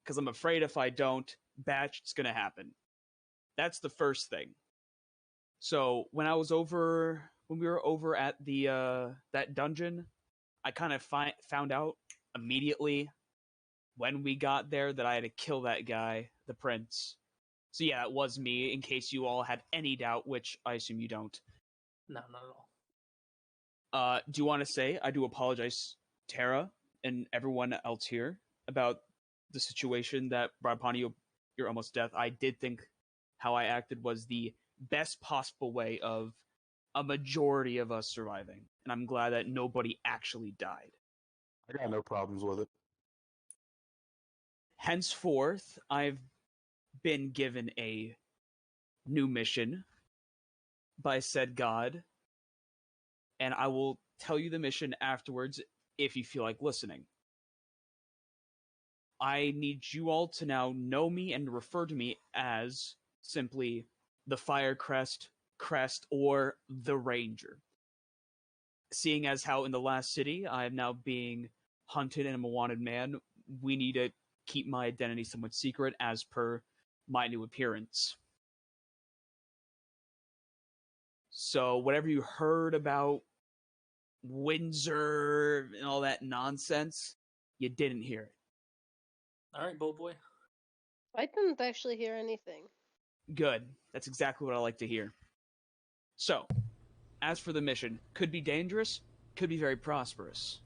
because I'm afraid if I don't, bad shit's gonna happen. That's the first thing. So when I was over when we were over at the that dungeon, I kind of found out immediately when we got there that I had to kill that guy, the prince. So yeah, it was me, in case you all had any doubt, which I assume you don't. No, not at all. Do you want to say, I do apologize, Tara, and everyone else here, about the situation that brought upon you, your almost death. I did think how I acted was the best possible way of a majority of us surviving. And I'm glad that nobody actually died. I got no problems with it. Henceforth, I've been given a new mission by said God, and I will tell you the mission afterwards if you feel like listening. I need you all to now know me and refer to me as simply the Fire Crest, or the Ranger. Seeing as how in the last city I am now being hunted and I'm a wanted man, we need to keep my identity somewhat secret as per my new appearance. So whatever you heard about Windsor and all that nonsense, you didn't hear it. All right, Bull Boy. I didn't actually hear anything. Good. That's exactly what I like to hear. So, as for the mission, could be dangerous, could be very prosperous.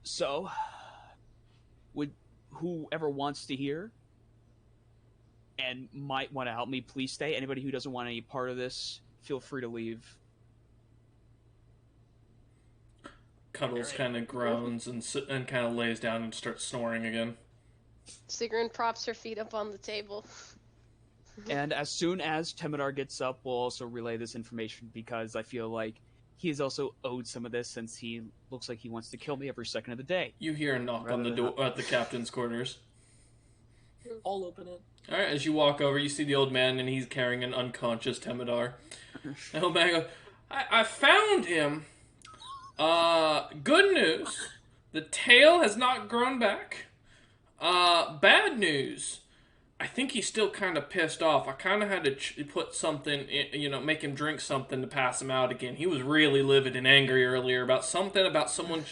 So, would whoever wants to hear and might want to help me, please stay. Anybody who doesn't want any part of this, feel free to leave. Cuddles kind of groans and kind of lays down and starts snoring again. Sigrun props her feet up on the table. And as soon as Temidar gets up, we'll also relay this information because I feel like he is also owed some of this since he looks like he wants to kill me every second of the day. You hear a knock on the door at the captain's quarters. I'll open it. All right, as you walk over, you see the old man, and he's carrying an unconscious Temidar. The old man goes, I found him. Good news. The tail has not grown back. Bad news. I think he's still kind of pissed off. I kind of had to put something, make him drink something to pass him out again. He was really livid and angry earlier about someone,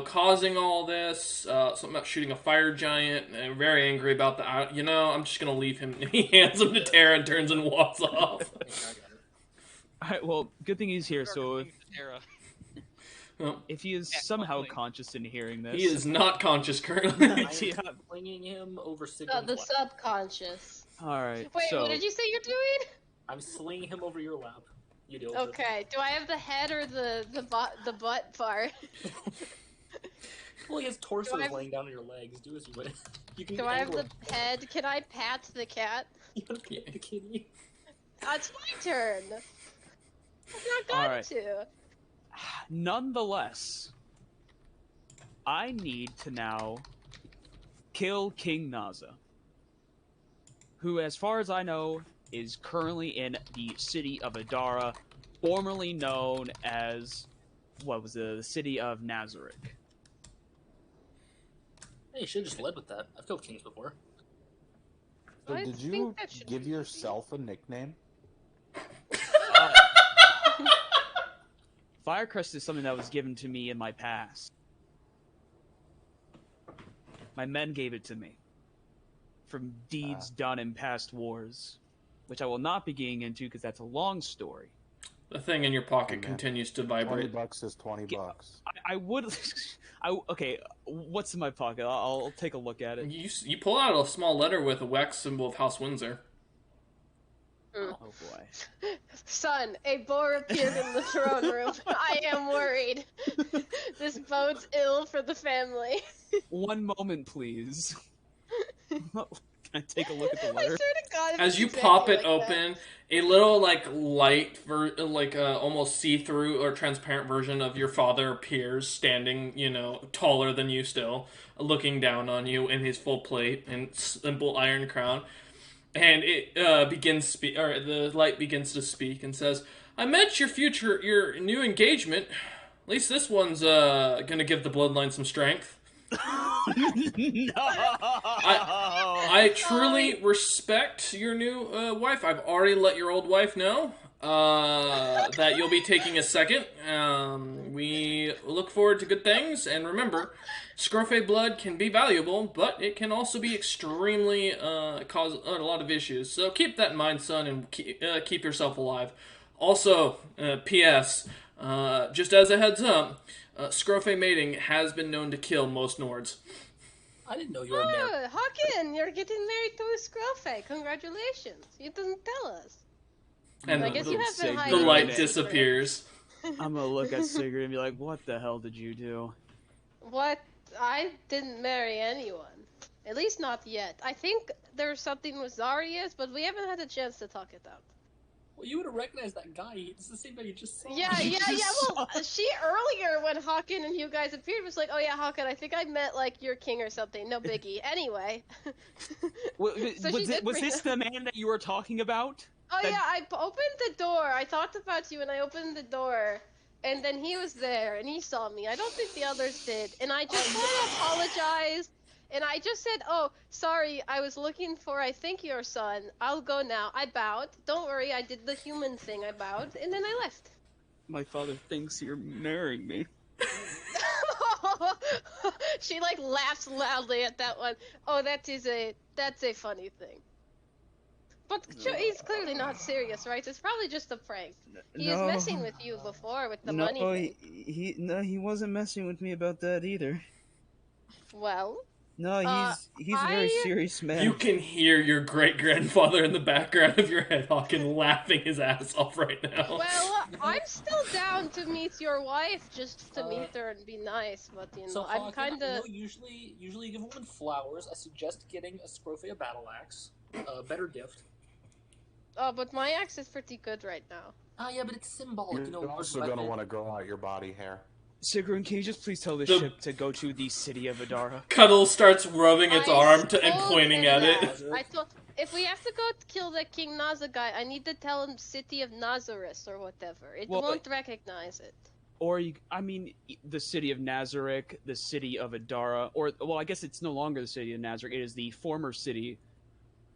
causing all this. Something about shooting a fire giant. And very angry about that. I'm just going to leave him. He hands him to Tara and turns and walks off. All right, well, good thing he's here, so Tara. if he is somehow conscious in hearing this... He is not conscious currently. I'm flinging him over Sigrun's The lap. subconscious. Alright, Wait, so... what did you say you're doing? I'm slinging him over your lap. You deal with Okay, do I have the head or the butt part? Well, his torso is laying down on your legs. Do as you wish. You can Do I have the head? Can I pat the cat? You want to pet the kitty? It's my turn. I'm not going to. Nonetheless, I need to now kill King Naza, who, as far as I know, is currently in the city of Adara, formerly known as, the city of Nazarick. Hey, you should have just led with that. I've killed kings before. So I did think you that should give be yourself a nickname? Firecrest is something that was given to me in my past. My men gave it to me. From deeds done in past wars. Which I will not be getting into because that's a long story. The thing in your pocket continues to vibrate. $20 is $20. I would... okay, what's in my pocket? I'll take a look at it. You pull out a small letter with a wax symbol of House Windsor. Oh boy. Son, a boar appeared in the throne room. I am worried. This bodes ill for the family. One moment, please. Can I take a look at the letter? I swear to God, As you it's pop it exactly like open, a little light, almost see-through or transparent version of your father appears, standing, taller than you still, looking down on you in his full plate and simple iron crown. And it the light begins to speak and says, I met your new engagement. At least this one's gonna give the bloodline some strength. No. I truly respect your new wife. I've already let your old wife know that you'll be taking a second. We look forward to good things, and remember, Scroffe blood can be valuable, but it can also be extremely cause a lot of issues. So keep that in mind, son, and keep yourself alive. Also, P.S. Just as a heads up, Scroffe mating has been known to kill most Nords. I didn't know you were married. Oh, Hawken, you're getting married to a Scroffe. Congratulations. You didn't tell us. And I guess you have been the hiding light it. disappears. I'm gonna look at Sigrid and be like, "What the hell did you do?" What? I didn't marry anyone. At least not yet. I think there's something with Zarius, but we haven't had a chance to talk it out. Well, you would have recognized that guy. It's the same guy you just saw. Yeah. Well, she earlier when Hawken and you guys appeared was like, "Oh yeah, Hawken, I think I met like your king or something." No biggie. Anyway. So Was this the man that you were talking about? Oh yeah, I opened the door. I thought about you and I opened the door. And then he was there and he saw me. I don't think the others did. And I just want to apologize. And I just said, "Oh, sorry, I was looking for, I think, your son. I'll go now." I bowed. Don't worry, I did the human thing. I bowed. And then I left. My father thinks you're marrying me. She like laughs loudly at that one. Oh, that's a funny thing. But he's clearly not serious, right? It's probably just a prank. He was messing with you before with the money thing. He wasn't messing with me about that either. Well, No, he's a very serious man. You can hear your great-grandfather in the background of your head, Hawken, laughing his ass off right now. well, I'm still down to meet your wife, just to meet her and be nice. But you know, So I'm Hawken, kind I of. know usually you give a woman flowers. I suggest getting a Scroffe a battle axe. Better gift. Oh, but my axe is pretty good right now. Ah, yeah, but it's symbolic. You're also gonna want to grow out your body hair. Sigrun, can you just please tell the ship to go to the city of Adara? Cuddle starts rubbing its arm and told pointing him at it. that. I told if we have to go kill the King Naza guy, I need to tell him City of Nazareth or whatever. It won't recognize it. Or the city of Nazareth, the city of Adara, or well, I guess it's no longer the city of Nazareth. It is the former city,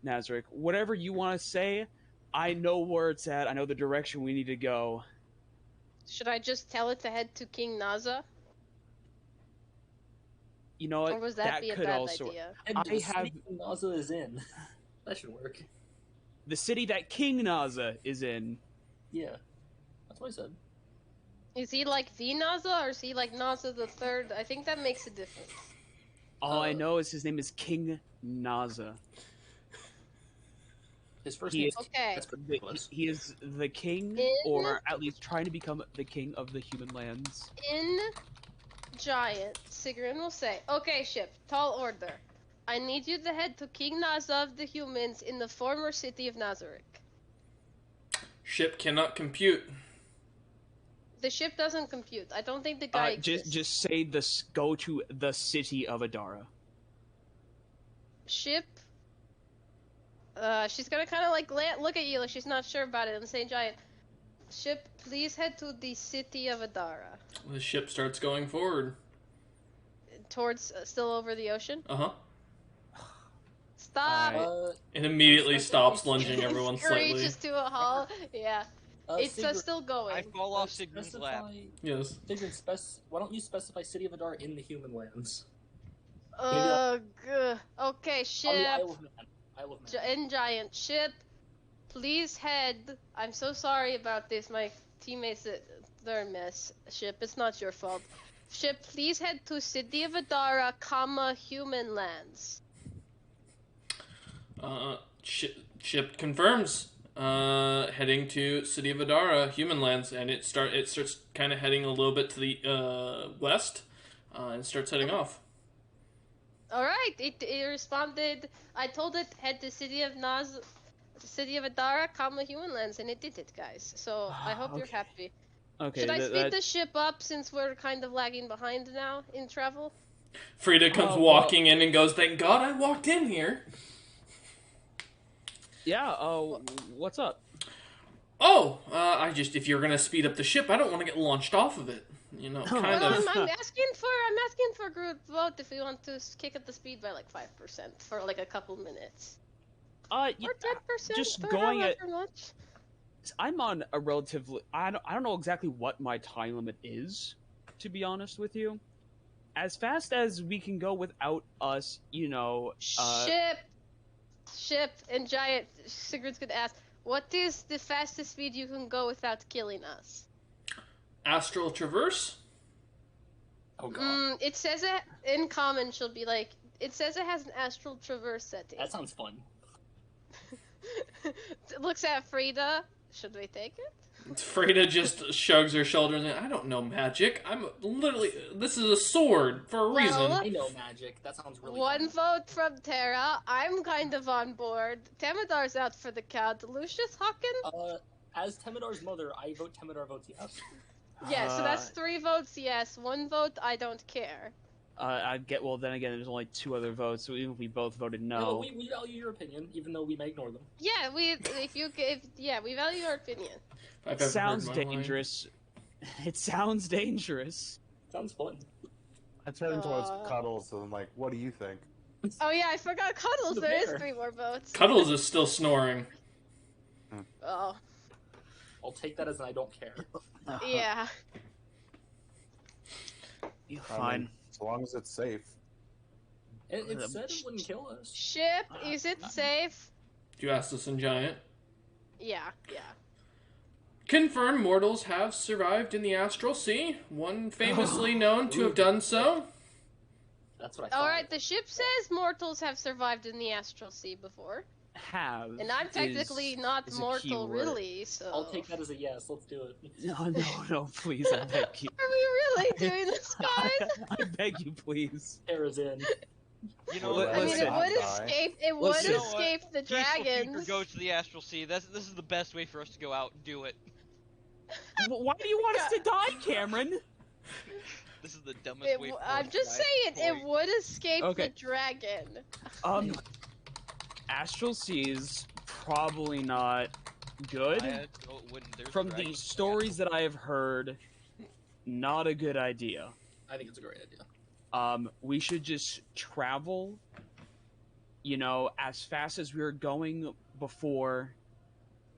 Nazareth. Whatever you want to say, I know where it's at. I know the direction we need to go. Should I just tell it to head to King Naza? You know what? Or was that be a could bad also. idea? And the city Naza is in. That should work. The city that King Naza is in. Yeah, that's what I said. Is he like the Naza or is he like Naza the Third? I think that makes a difference. All I know is his name is King Naza. His first name. Okay. That's pretty close. He is the king, or at least trying to become the king of the human lands. In Giant, Sigrun will say, "Okay, ship, tall order. I need you to head to King Naza of the humans in the former city of Nazareth." Ship cannot compute. The ship doesn't compute. I don't think the guy exists. Just say this. Go to the city of Adara. Ship. She's gonna kind of like look at you like she's not sure about it and say, "Giant, ship, please head to the city of Adara." The ship starts going forward. Towards still over the ocean. Uh-huh. Stop. It immediately stops, lunging everyone slightly. Screeches to a halt. Yeah. It's Sigrid, still going. I fall off Sigrun's lap. Yes. Sigrid, why don't you specify City of Adar in the human lands? Okay, ship. On the Isle of Man. Isle of Man. In Giant, ship, please head. I'm so sorry about this. My teammates, they're a mess. Ship, it's not your fault. Ship, please head to City of Adara, human lands. Ship confirms. Heading to City of Adara, human lands, and it starts kind of heading a little bit to the west, and starts heading off. All right, it responded. I told it head to City of Adara, human lands, and it did it, guys. So I hope you're happy. Okay. Should I speed the ship up since we're kind of lagging behind now in travel? Frida comes walking in and goes, "Thank God I walked in here." Yeah. What's up? Oh, if you're gonna speed up the ship, I don't want to get launched off of it. you know, Oh, kind Well, of. I'm asking for a group vote if we want to kick up the speed by like 5% for like a couple minutes. Yeah, Or 10%, just or going however at. much. I'm on a relatively. I don't know exactly what my time limit is, to be honest with you. As fast as we can go without us, you know. Ship, and Giant. Sigurd's gonna ask, what is the fastest speed you can go without killing us? Astral Traverse? Oh god. It says it in common. She'll be like, it says it has an astral traverse setting. That sounds fun. Looks at Frida. Should we take it? Freda just shrugs her shoulders and I don't know magic. I'm literally this is a sword for a reason. Well, I know magic. That sounds really One fun. vote from Tara. I'm kind of on board. Temedar's out for the count. Lucius Hawken? As Temedar's mother, I vote Temedar votes yes. Yeah, so that's 3 votes yes, 1 vote I don't care. Well, then again, there's only 2 other votes, so even if we both voted no. No, we value your opinion, even though we may ignore them. Yeah, we value your opinion. It sounds dangerous. It sounds dangerous. Sounds fun. I turn towards Cuddles and I'm like, what do you think? Oh yeah, I forgot Cuddles. The There is bear. 3 more votes. Cuddles is still snoring. Oh, I'll take that as an I don't care. yeah. You're I fine. mean, as long as it's safe. It said it wouldn't kill us. Ship, is it safe? You asked us in Giant. Yeah. Confirmed mortals have survived in the Astral Sea, one famously known to have done so. That's what I thought. Alright, the ship says mortals have survived in the Astral Sea before. Have. And I'm technically not is a mortal, keyword. really, so... I'll take that as a yes. Let's do it. No, please, I beg you. Are we really doing this, guys? I beg you, please. Tara's in. You know, Well, I mean, listen. it would Listen. escape the Peaceful future dragons. goes to the Astral Sea. This is the best way for us to go out and do it. Why do you want us to die, Cameron? This is the dumbest way for us I'm to just die. saying, it would escape Okay. the dragon. Astral Seas, probably not good. No, it wouldn't. There's From the dragons. stories that I have heard, not a good idea. I think it's a great idea. We should just travel, you know, as fast as we were going before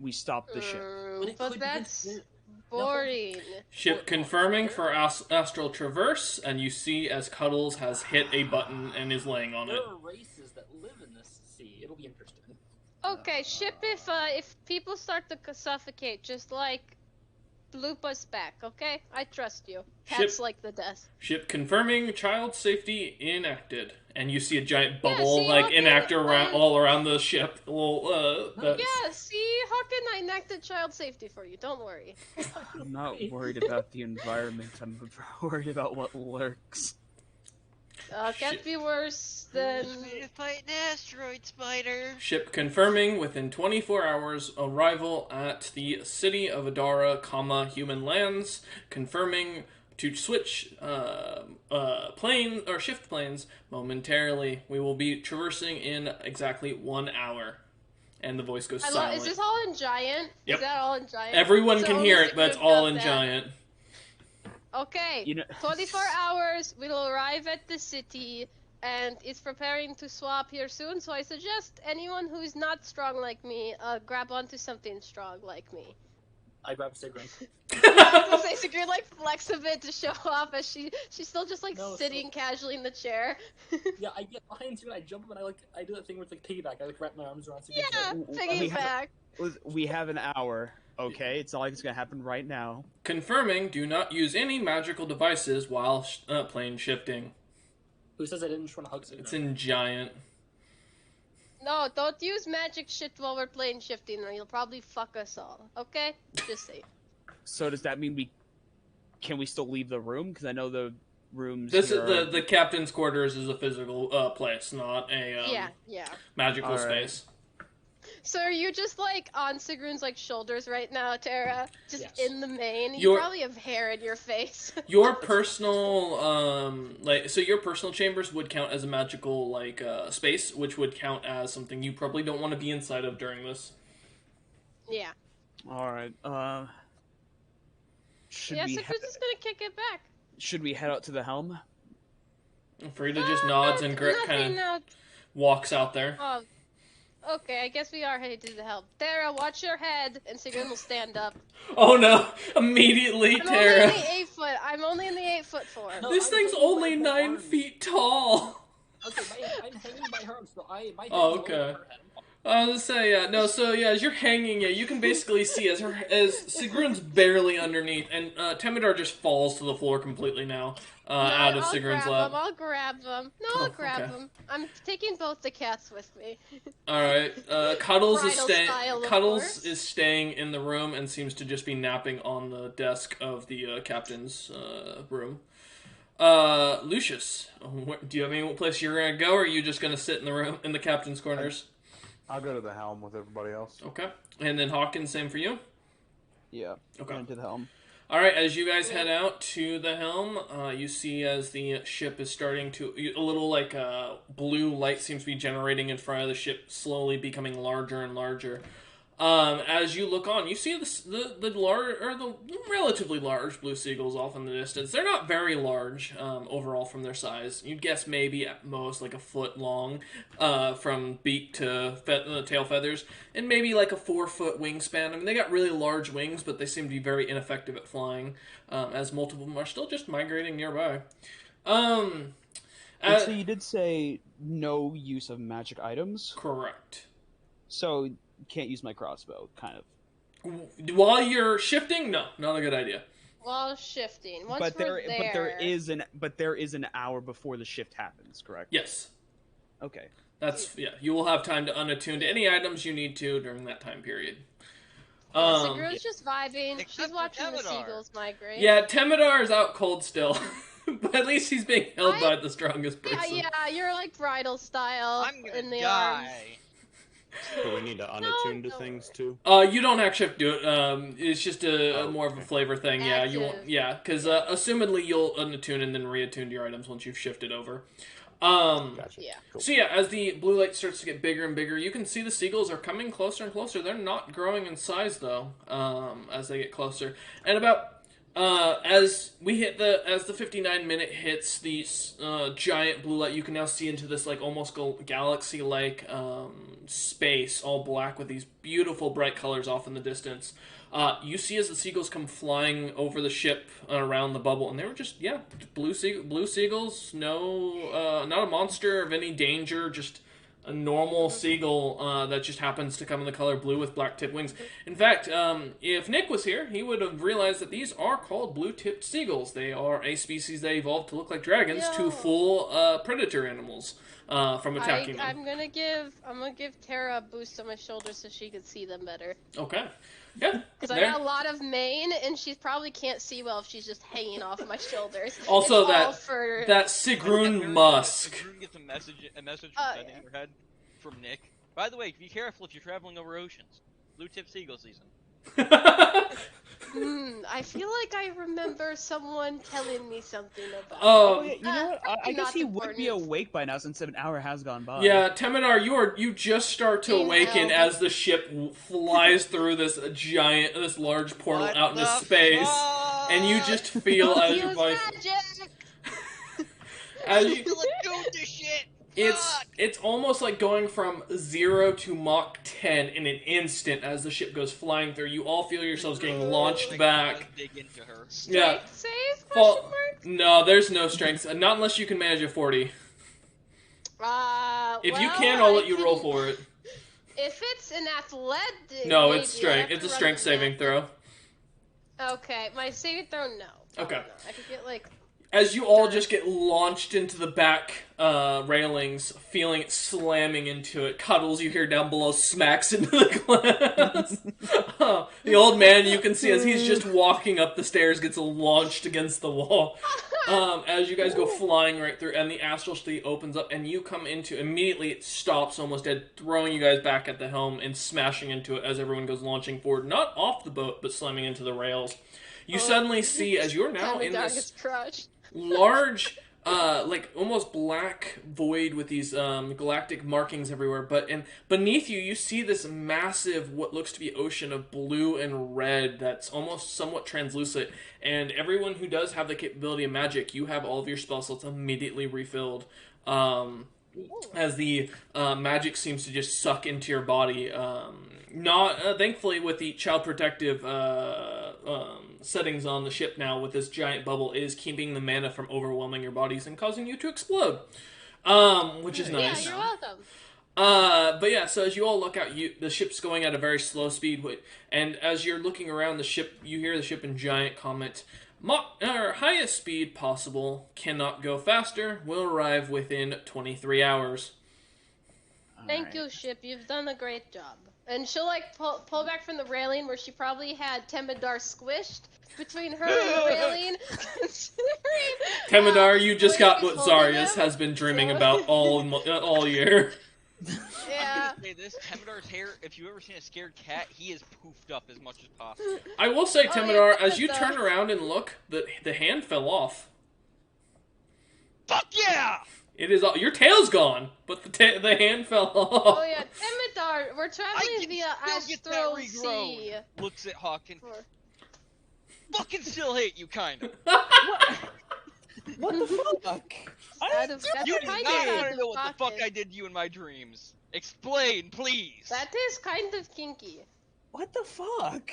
we stopped the ship. But it But could that's be- boring. Ship confirming for Astral Traverse, and you see as Cuddles has hit a button and is laying on it. There are races that live in this sea. It'll be interesting. Okay, ship, if people start to suffocate, just like loop us back, okay? I trust you. That's Ship- like the death. Ship confirming child safety enacted, and you see a giant bubble see, like okay, enact all around the ship. That's... Yeah, see, how can I enacted child safety for you? Don't worry. I'm not worried about the environment, I'm worried about what lurks. Can't be worse than... Fight an asteroid spider. Ship confirming within 24 hours arrival at the city of Adara, human lands. Confirming to switch plane or shift planes momentarily. We will be traversing in exactly 1 hour. And the voice goes silent. Is this all in Giant? Yep. Is that all in Giant? Everyone So can only hear it, Sigrid but it's all got in that. Giant. Okay, You know- 24 hours, we'll arrive at the city, and it's preparing to swap here soon, so I suggest anyone who's not strong like me, grab onto something strong like me. I grab Sigrun. So say Sigrid like flex a bit to show off as she's still just like No, sitting casually in the chair. Yeah, I get behind Sigrun, I jump up, and I do that thing where it's like piggyback. I wrap my arms around Sigrun's Yeah, neck. piggyback. We have an hour, okay? It's not like it's gonna happen right now. Confirming, do not use any magical devices while plane shifting. Who says I didn't just want to hug Sigrun? It's in Giant. No, don't use magic shit while we're plane shifting, or you'll probably fuck us all. Okay? Just say. So does that mean can we still leave the room? Because I know the rooms This here is the captain's quarters is a physical place, not a Yeah. magical All right. space. So are you just like on Sigrun's like shoulders right now, Tara? Just Yes. in the main? You You're- probably have hair in your face. Your personal your personal chambers would count as a magical space, which would count as something you probably don't want to be inside of during this. Yeah. All right. Should Yeah, we Sigurd's just gonna kick it back. should we head out to the helm? Frida just nods and Grit kind of walks out there. Oh, okay, I guess we are headed to the helm. Tara, watch your head, and Sigrun will stand up. Oh no! Immediately, Tara. I'm only in the 8-foot form. No, This I'm thing's hanging only by her 9 arms. feet tall. Okay, I'm hanging by her arms, so my head is Okay. over her head. I was gonna say, yeah, no, so yeah, as you're hanging, yeah, you can basically see as Sigrun's barely underneath, and Temidar just falls to the floor completely now, out of Sigrun's lap. I'll grab them. No, I'll grab them. I'm taking both the cats with me. Alright, Cuddles Cuddles is staying in the room and seems to just be napping on the desk of the captain's room. Lucius, do you have any place you're gonna go, or are you just gonna sit in the room, in the captain's quarters? I'll go to the helm with everybody else. Okay. And then Hawkins, same for you? Yeah. Okay. Into the helm. Alright, as you guys head out to the helm, you see as the ship is starting to... A little, like, blue light seems to be generating in front of the ship, slowly becoming larger and larger. As you look on, you see the relatively large blue seagulls off in the distance. They're not very large overall from their size. You'd guess maybe at most like a foot long from beak to tail feathers, and maybe like a 4-foot wingspan. I mean, they got really large wings, but they seem to be very ineffective at flying, as multiple of them are still just migrating nearby. So you did say no use of magic items? Correct. So can't use my crossbow, kind of. While you're shifting, no, not a good idea. While shifting, But there is an hour before the shift happens, correct? Yes. Okay. Yeah. You will have time to unattune to any items you need to during that time period. Sigrun's just vibing. Except She's watching the Temidar. seagulls migrate. Yeah, Temidar is out cold still, but at least he's being held by the strongest person. Yeah, you're like bridal style I'm gonna in the die. arms. Do we need to unattune to things too? You don't actually have to do it. It's just a more of a flavor thing. Yeah, you won't. Active. Yeah, because assumedly you'll unattune and then reattune to your items once you've shifted over. Gotcha. Yeah. Cool. So yeah, as the blue light starts to get bigger and bigger, you can see the seagulls are coming closer and closer. They're not growing in size though, as they get closer. And about as the 59-minute hits the giant blue light, you can now see into this like almost galaxy-like space, all black with these beautiful bright colors off in the distance. You see as the seagulls come flying over the ship around the bubble, and they were just blue seagulls. No, not a monster of any danger, just a normal seagull that just happens to come in the color blue with black-tipped wings. In fact, if Nick was here, he would have realized that these are called blue-tipped seagulls. They are a species that evolved to look like dragons to fool predator animals from attacking them. I'm gonna give Tara a boost on my shoulder so she can see them better. Okay. Yeah. Because I got a lot of mane, and she probably can't see well if she's just hanging off my shoulders. Also, It's that Sigrun Musk. Sigrun gets a message sent in your head from Nick. By the way, be careful if you're traveling over oceans. Blue-tip seagull season. I feel like I remember someone telling me something about. Oh, yeah, you know what? I guess not he would be important. awake by now since an hour has gone by. Yeah, Temidar, you just start to awaken hell. as the ship flies through this large portal What out into the space, fuck? and you just feel as your Use body, magic! as I you, feel like doing this shit. Fuck! it's almost like going from 0 to Mach 10 in an instant as the ship goes flying through. You all feel yourselves getting launched Like, back. dig into her. Yeah. Strength save? Fall- Question mark? No, there's no strength. Not unless you can manage a 40. If you can, I'll let you roll for it. If it's an athletic. No, maybe it's I strength. have It's to a run strength the saving math. throw. Okay, my saving throw, no. Okay. No. I could get like. As you all just get launched into the back railings, feeling it slamming into it, Cuddles, you hear down below, smacks into the glass. The old man, you can see as he's just walking up the stairs, gets launched against the wall. As you guys go flying right through, and the astral sea opens up, and you come into, immediately it stops almost dead, throwing you guys back at the helm and smashing into it as everyone goes launching forward, not off the boat, but slamming into the rails. You suddenly see, as you're now in Dog this is crushed. large like almost black void with these galactic markings everywhere. And beneath you, you see this massive, what looks to be ocean of blue and red that's almost somewhat translucent. And everyone who does have the capability of magic, you have all of your spell slots immediately refilled. As the magic seems to just suck into your body. Not thankfully, with the child protective settings on the ship now, with this giant bubble, is keeping the mana from overwhelming your bodies and causing you to explode, which is nice. Yeah, you're welcome. But yeah, so as you all look out, the ship's going at a very slow speed, and as you're looking around the ship, you hear the ship in giant comment, our highest speed possible, cannot go faster, will arrive within 23 hours. Thank you, ship. You've done a great job. And she'll like pull back from the railing where she probably had Temidar squished between her and the railing. Temidar, you just got what holding Zarius him. has been dreaming about all year. Yeah. I'm gonna say this, Temedar's hair, if you've ever seen a scared cat, he is poofed up as much as possible. I will say, Oh, Temidar, yeah, as you Temidar. turn around and look, the hand fell off. Fuck yeah! It is your tail's gone, but the hand fell off. Oh yeah, Temidar. We're I traveling can via still get that Astral regrown. Sea. Looks at Hawken. Fucking still hate you, kind of. What the fuck? That's You do kind not of want out to know of what the fuck pocket. I did to you in my dreams. Explain, please. That is kind of kinky. What the fuck?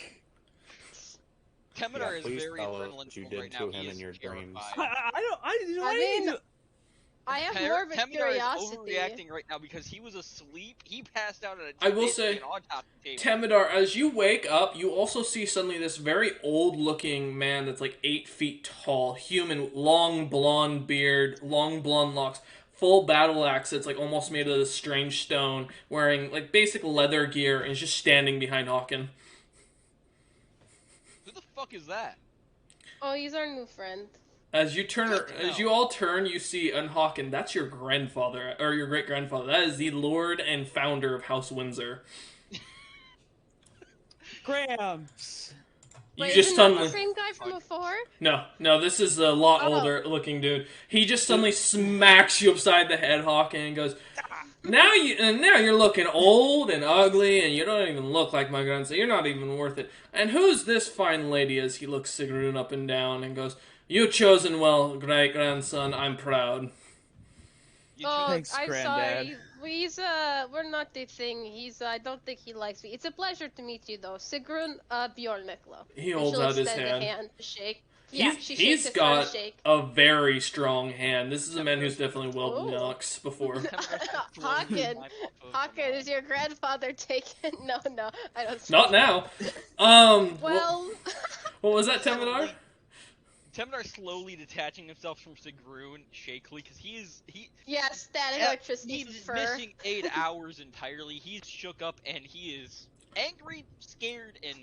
Temidar is please very tell us adrenaline what you filled did right to now. him He in is your dreams. terrified. I have Temidar morbid is curiosity. overreacting right now because he was asleep. He passed out at a I will say, an autopsy table. Temidar, as you wake up, you also see suddenly this very old-looking man that's like 8 feet tall, human, long blonde beard, long blonde locks, full battle axe that's like almost made of this strange stone, wearing like basic leather gear, and is just standing behind Hawken. Who the fuck is that? Oh, he's our new friend. As you turn, Good to as know. you all turn, you see Hawken. That's your grandfather, or your great grandfather. That is the Lord and founder of House Windsor. Gramps. You Wait, just isn't that suddenly the same guy from before? no, this is a lot Oh. older looking dude. He just suddenly smacks you upside the head, Hawken, and goes, now you're looking old and ugly, and you don't even look like my grandson. You're not even worth it. And who's this fine lady?" As he looks Sigrun up and down and goes, "You chosen well, great grandson. I'm proud." You Oh, Thanks, I'm Granddad. sorry. We're not the thing. I don't think he likes me. It's a pleasure to meet you, though. Sigrun Bjorneklo. He And holds she'll out his extend a hand. hand to shake. Yeah, she shakes He's it for got a shake. a very strong hand. This is a man who's definitely wielded Ooh. knocks before. Hawken, is your grandfather taken? No, I don't. Not now. Well, What was that, Temidar? Temidar slowly detaching himself from Sigrun shakily because he yeah, static electricity he's fur. missing 8 hours entirely. He's shook up and he is angry, scared, and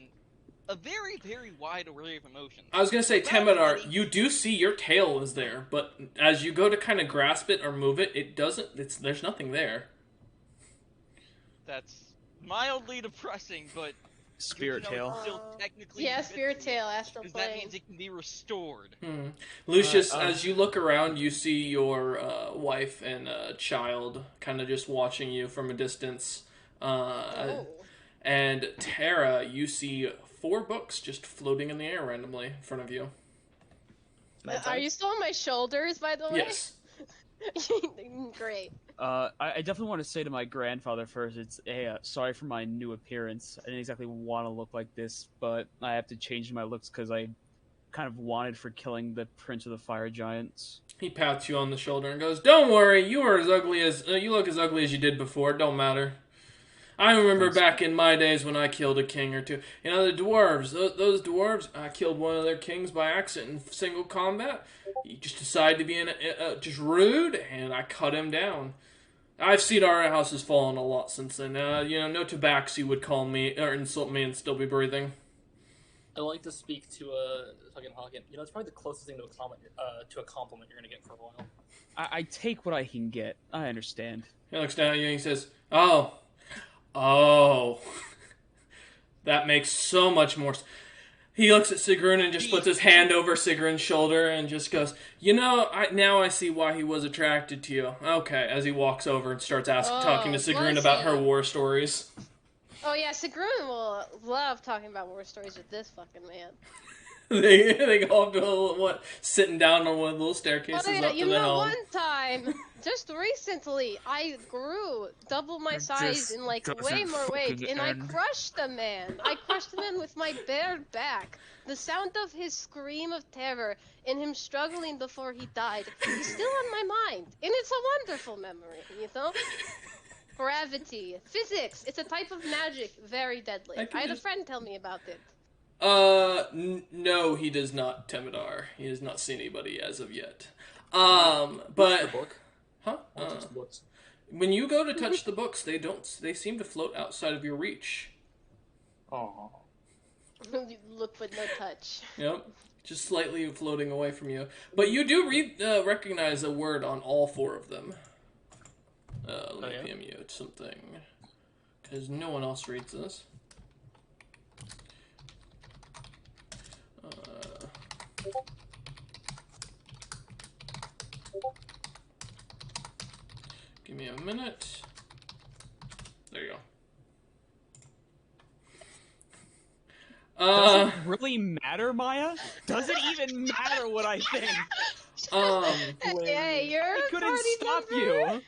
a very, very wide array of emotions. I was gonna say, Around Temidar, any- you do see your tail is there, but as you go to kind of grasp it or move it, it doesn't. There's nothing there. That's mildly depressing, but Spirit good to know tail. it's still technically Yeah, invincible, Spirit Tail, Astral because that Plane. means it can be restored. Lucius, Alright, as you look around, you see your wife and child kind of just watching you from a distance. Oh. And Tara, you see 4 books just floating in the air randomly in front of you. Are you still on my shoulders, by the way? Yes. Great. I definitely want to say to my grandfather first, it's sorry for my new appearance. I didn't exactly want to look like this, but I have to change my looks because I kind of wanted for killing the Prince of the Fire Giants. He pats you on the shoulder and goes, "Don't worry, you are as ugly as you look as ugly as you did before. It don't matter. I remember Thanks. back in my days when I killed a king or two. You know, the dwarves, those dwarves, I killed one of their kings by accident in single combat. He just decided to be just rude, and I cut him down. I've seen our houses fallen a lot since then. No tabaxi would call me or insult me and still be breathing." I like to speak to fucking Hawken. You know, it's probably the closest thing to a compliment you're gonna get for a while. I take what I can get. I understand. He looks down at you and he says, Oh, that makes so much more sense. He looks at Sigrun and just puts his hand over Sigrun's shoulder and just goes, now I see why he was attracted to you. Okay, as he walks over and starts talking to Sigrun about her war stories. Oh yeah, Sigrun will love talking about war stories with this fucking man. they go up to sitting down on one of the little staircases up to the helm. You know, one time, just recently, I grew double my size in like way more weight, and I crushed a man. I crushed a man with my bare back. The sound of his scream of terror and him struggling before he died is still on my mind, and it's a wonderful memory, you know? Gravity, physics, it's a type of magic, very deadly. I had a friend tell me about it. No, he does not, Temidar. He has not seen anybody as of yet. But... The book? Huh? Touch the books. When you go to touch the books, they seem to float outside of your reach. Oh. Look but no touch. Yep. Just slightly floating away from you. But you do recognize a word on all 4 of them. Let me mute something. Because no one else reads this. Give me a minute. There you go. Does it really matter, Maya? Does it even matter what I think? Hey, you're I couldn't stop member. you.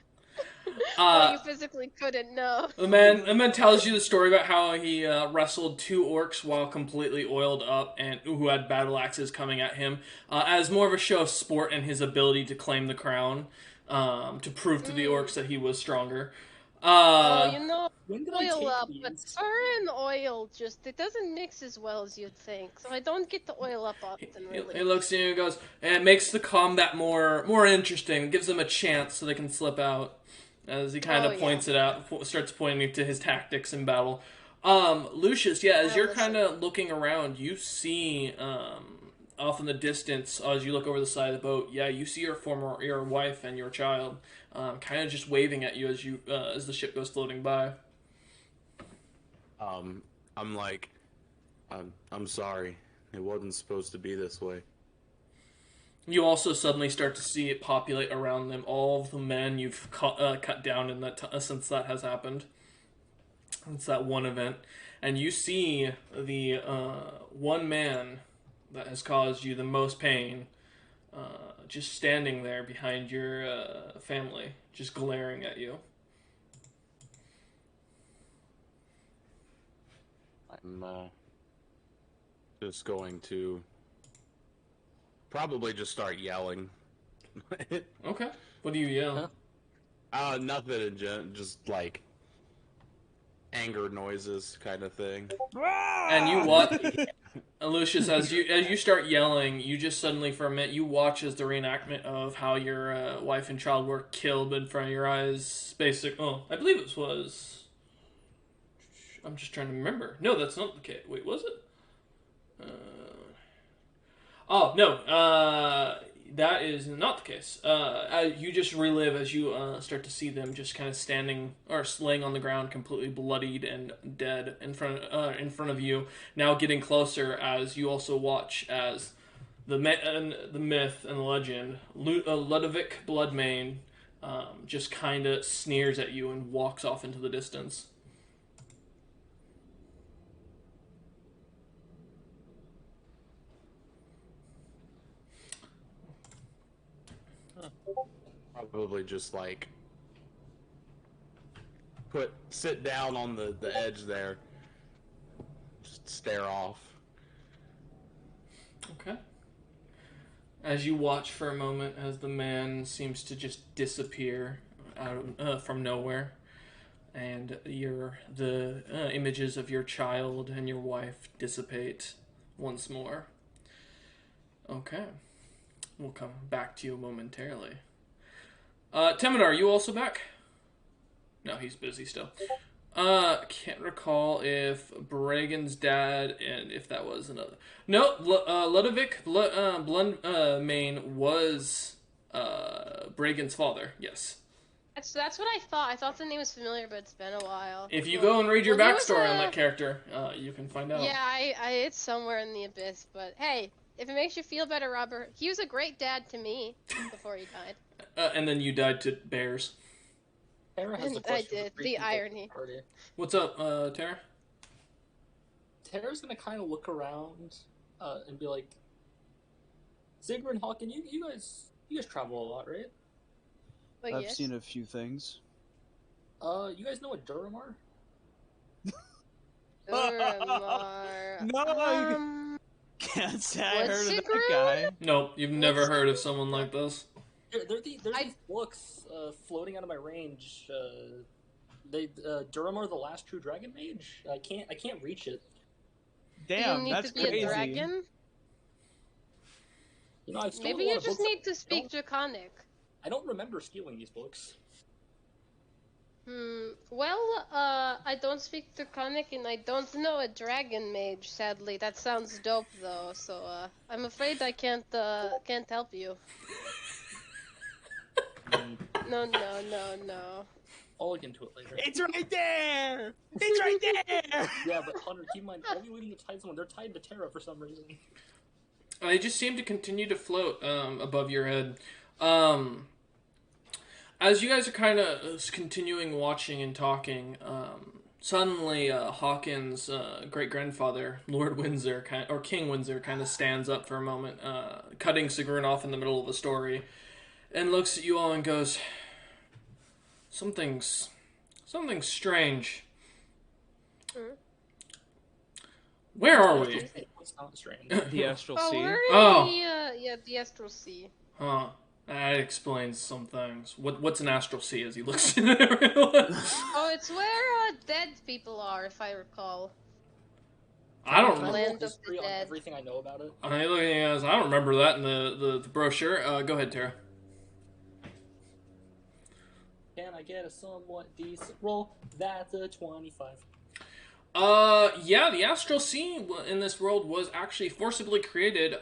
You physically couldn't know. The man tells you the story about how he wrestled 2 orcs while completely oiled up and who had battle axes coming at him as more of a show of sport and his ability to claim the crown to prove to the orcs that he was stronger. Oil up, but fur and oil it doesn't mix as well as you'd think. So I don't get to oil up often, really. He looks at you and goes, and it makes the combat more interesting. It gives them a chance so they can slip out. As he kind of points it out, starts pointing to his tactics in battle. Lucius, as you're kind of looking around, you see off in the distance, as you look over the side of the boat, you see your wife and your child kind of just waving at you as the ship goes floating by. I'm like, I'm sorry. It wasn't supposed to be this way. You also suddenly start to see it populate around them. All of the men you've cut down in that since that has happened. It's that one event. And you see the one man that has caused you the most pain just standing there behind your family, just glaring at you. I'm just going to probably just start yelling. Okay. What do you yell? Nothing in just like anger noises kind of thing. And you watch, Lucius, as you start yelling, you just suddenly for a minute you watch as the reenactment of how your wife and child were killed in front of your eyes. I believe it was. I'm just trying to remember. No, that's not the case. Wait, was it? That is not the case. You just relive as you start to see them just kind of standing or laying on the ground, completely bloodied and dead in front of you. Now getting closer as you also watch as the myth and the legend, Ludovic Bloodmane, just kind of sneers at you and walks off into the distance. Probably just like sit down on the edge there, just stare off. Okay. As you watch for a moment as the man seems to just disappear out from nowhere, and the images of your child and your wife dissipate once more. Okay. We'll come back to you momentarily. Temidar, are you also back? No, he's busy still. Can't recall if Bragan's dad and if that was another. No, Ludovic Bloodmane was Bragan's father. Yes. That's what I thought. I thought the name was familiar, but it's been a while. If you go and read your Well, he was backstory on a- that character, you can find out. Yeah, it's somewhere in the abyss, but hey, if it makes you feel better, Robert, he was a great dad to me before he died. And then you died to bears. Tara has a And I question did. for The people irony. party. What's up, Tara? Tara's gonna kind of look around and be like, Zigger and Hawken, you guys travel a lot, right? But I've yes. seen a few things. You guys know what Durham are? Duramar. No, Can't say I What's heard of it, that guy. Nope, you've never heard of someone like this. There's these books floating out of my range. Durham are the last true dragon mage. I can't reach it. Damn, you need that's to be crazy. a dragon? You know, I've stolen Maybe a lot you of just books. need to speak Draconic. I don't remember stealing these books. Well, I don't speak Draconic and I don't know a dragon mage, sadly. That sounds dope though, so, I'm afraid I can't help you. No. I'll look into it later. It's right there! It's right there! Yeah, but Hunter, keep in mind, only way to tie someone, they're tied to Terra for some reason. They just seem to continue to float above your head. As you guys are kind of continuing watching and talking, suddenly Hawkins' great-grandfather, Lord Windsor, or King Windsor, kind of stands up for a moment, cutting Sigrun off in the middle of a story, and looks at you all and goes, Something's strange. Where are we? It's not strange. The Astral Oh, Sea. we're in Oh. the Astral Sea. Huh. That explains some things. What's an astral sea as he looks at everyone? Oh, it's where dead people are, if I recall. I don't Can I remember. roll Land of the history on dead. everything I know about it? I don't remember that in the brochure. Go ahead, Tara. Can I get a somewhat decent roll? That's a 25. Yeah, the Astral Sea in this world was actually forcibly created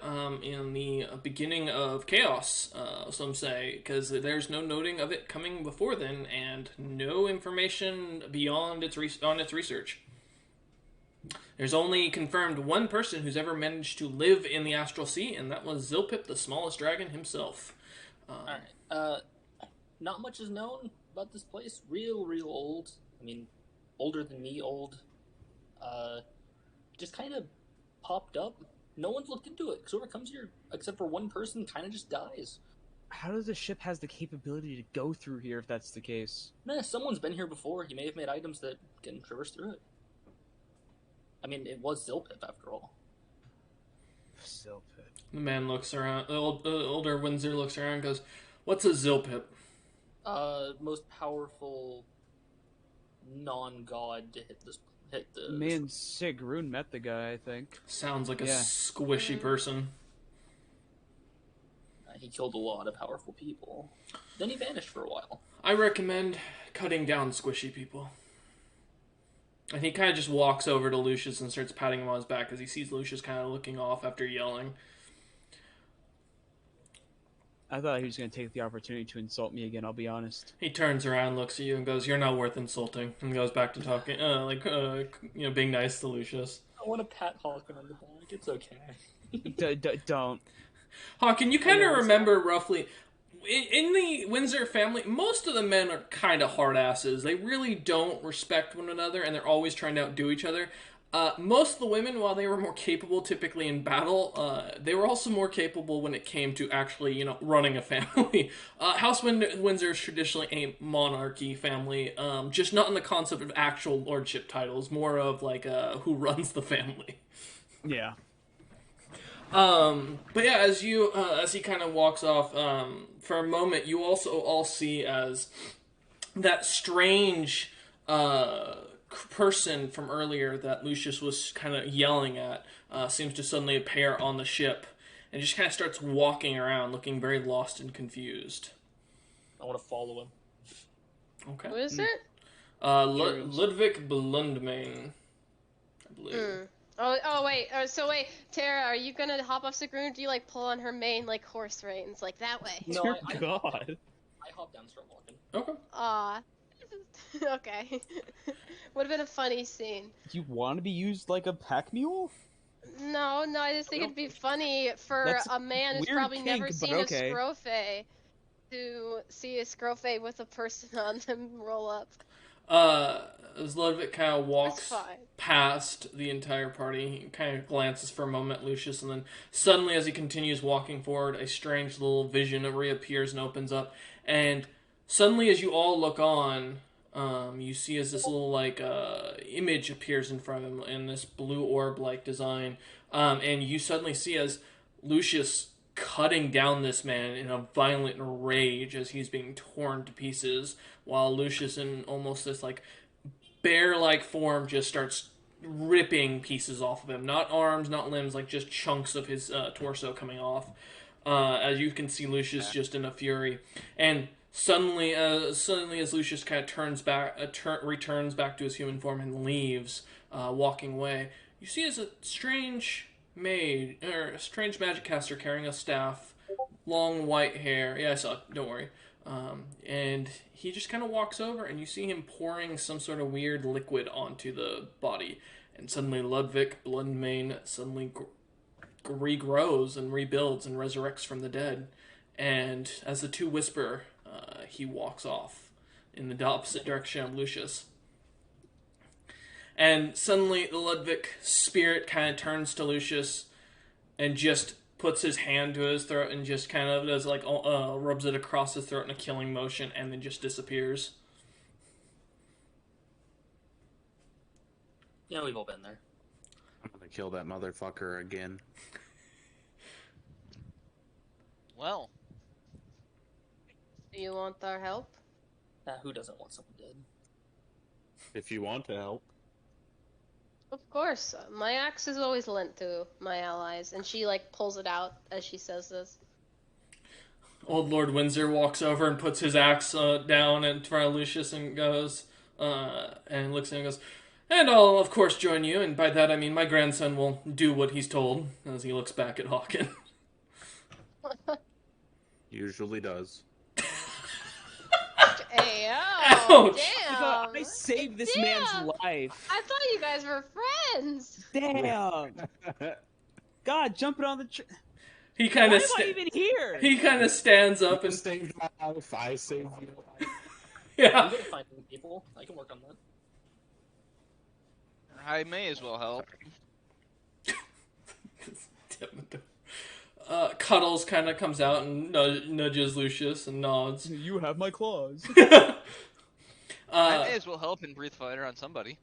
in the beginning of Chaos, some say, because there's no noting of it coming before then, and no information beyond its research. There's only confirmed one person who's ever managed to live in the Astral Sea, and that was Zilpip, the smallest dragon himself. Alright, not much is known about this place. Real old. I mean, older than me old. Just kind of popped up. No one's looked into it. Because whoever comes here, except for one person, kind of just dies. How does the ship has the capability to go through here if that's the case? Nah, someone's been here before. He may have made items that can traverse through it. I mean, it was Zilpip after all. Zilpip. The man looks around. Older Windsor looks around and goes, "What's a Zilpip?" Most powerful non-god to hit the. Me and Sigrun met the guy, I think. Sounds like a Yeah. squishy person. He killed a lot of powerful people. Then he vanished for a while. I recommend cutting down squishy people. And he kind of just walks over to Lucius and starts patting him on his back as he sees Lucius kind of looking off after yelling. I thought he was going to take the opportunity to insult me again, I'll be honest. He turns around, looks at you, and goes, "You're not worth insulting," and goes back to talking, being nice to Lucius. I want to pat Hawken on the back. It's okay. Don't. Hawken, you kind of remember roughly, in the Windsor family, most of the men are kind of hard asses. They really don't respect one another, and they're always trying to outdo each other. Most of the women, while they were more capable typically in battle, they were also more capable when it came to actually, running a family. House Windsor is traditionally a monarchy family, just not in the concept of actual lordship titles, more of like who runs the family. Yeah. But yeah, as he kind of walks off, for a moment, you also all see as that strange, person from earlier that Lucius was kind of yelling at, seems to suddenly appear on the ship, and just kind of starts walking around, looking very lost and confused. I want to follow him. Okay. Who is it? Ludwig Blundmane, I believe. Oh wait. So wait, Tara, are you gonna hop off Sigrun? Do you pull on her mane like horse reins, like that way? No, Dear God. hop down and start walking. Okay. Aw. Okay. Would have been a funny scene. Do you want to be used like a pack mule? No, I just think it'd be funny for That's a man who's weird probably never kink, but seen okay. a scrofe to see a scrofe with a person on them roll up. As Ludwig kind of walks That's fine. past the entire party, he kind of glances for a moment at Lucius, and then suddenly, as he continues walking forward, a strange little vision reappears and opens up. And suddenly, as you all look on, you see as this little image appears in front of him in this blue orb-like design, and you suddenly see as Lucius cutting down this man in a violent rage as he's being torn to pieces, while Lucius in almost this bear-like form just starts ripping pieces off of him. Not arms, not limbs, just chunks of his torso coming off. As you can see, Lucius just in a fury. And suddenly as Lucius kind of returns back to his human form and leaves, walking away, you see as a strange magic caster carrying a staff, long white hair. Yeah, I saw it. Don't worry. And he just kind of walks over, and you see him pouring some sort of weird liquid onto the body. And suddenly Ludwig, Blood and Mane, suddenly regrows and rebuilds and resurrects from the dead. And as the two whisper, he walks off in the opposite direction of Lucius. And suddenly the Ludwig spirit kind of turns to Lucius and just puts his hand to his throat and just kind of does rubs it across his throat in a killing motion and then just disappears. Yeah, we've all been there. I'm gonna kill that motherfucker again. Well. Do you want our help? Who doesn't want someone dead? If you want to help. Of course. My axe is always lent to my allies, and she pulls it out as she says this. Old Lord Windsor walks over and puts his axe down in front of Lucius and goes, and looks at him and goes, "And I'll of course join you, and by that I mean my grandson will do what he's told," as he looks back at Hawken. Usually does. Hey, Ouch. damn! I saved this Damn. man's life. I thought you guys were friends! Damn. God, jumping on the He Why kind am of I even here? he kind of stands up You and saved my life. I saved you. yeah. I'm good at finding people. I can work on that. I may as well help. Cuddles kind of comes out and nudges Lucius and nods. You have my claws. I may as well help and breathe fire on somebody.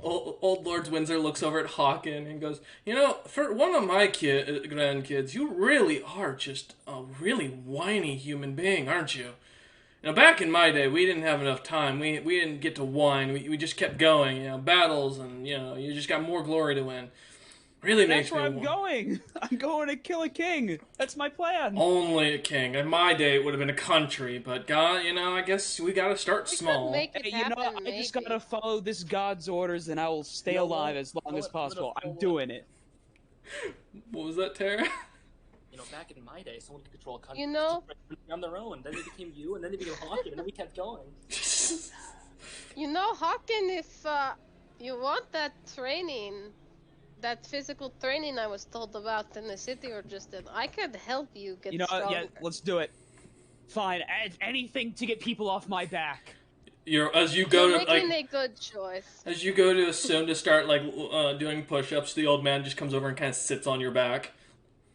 Old Lord Windsor looks over at Hawken and goes, for one of my grandkids, you really are just a really whiny human being, aren't you? Back in my day, we didn't have enough time. We didn't get to whine. We just kept going, battles, and, you just got more glory to win. Really makes me... That's where I'm going. I'm going to kill a king. That's my plan. Only a king. In my day, it would have been a country, but God, I guess we gotta start small. Make it happen, I just gotta follow this god's orders, and I will stay alive as long as possible. I'm doing it. What was that, Tara? Back in my day, someone could control a country on their own. Then they became you, and then they became Hawken, and then we kept going. Hawken, if you want that training, that physical training I was told about in the city or just in, I could help you get stronger. Yeah, let's do it. Fine, anything to get people off my back. You're making a good choice. As you go to assume to start doing push-ups, the old man just comes over and kind of sits on your back.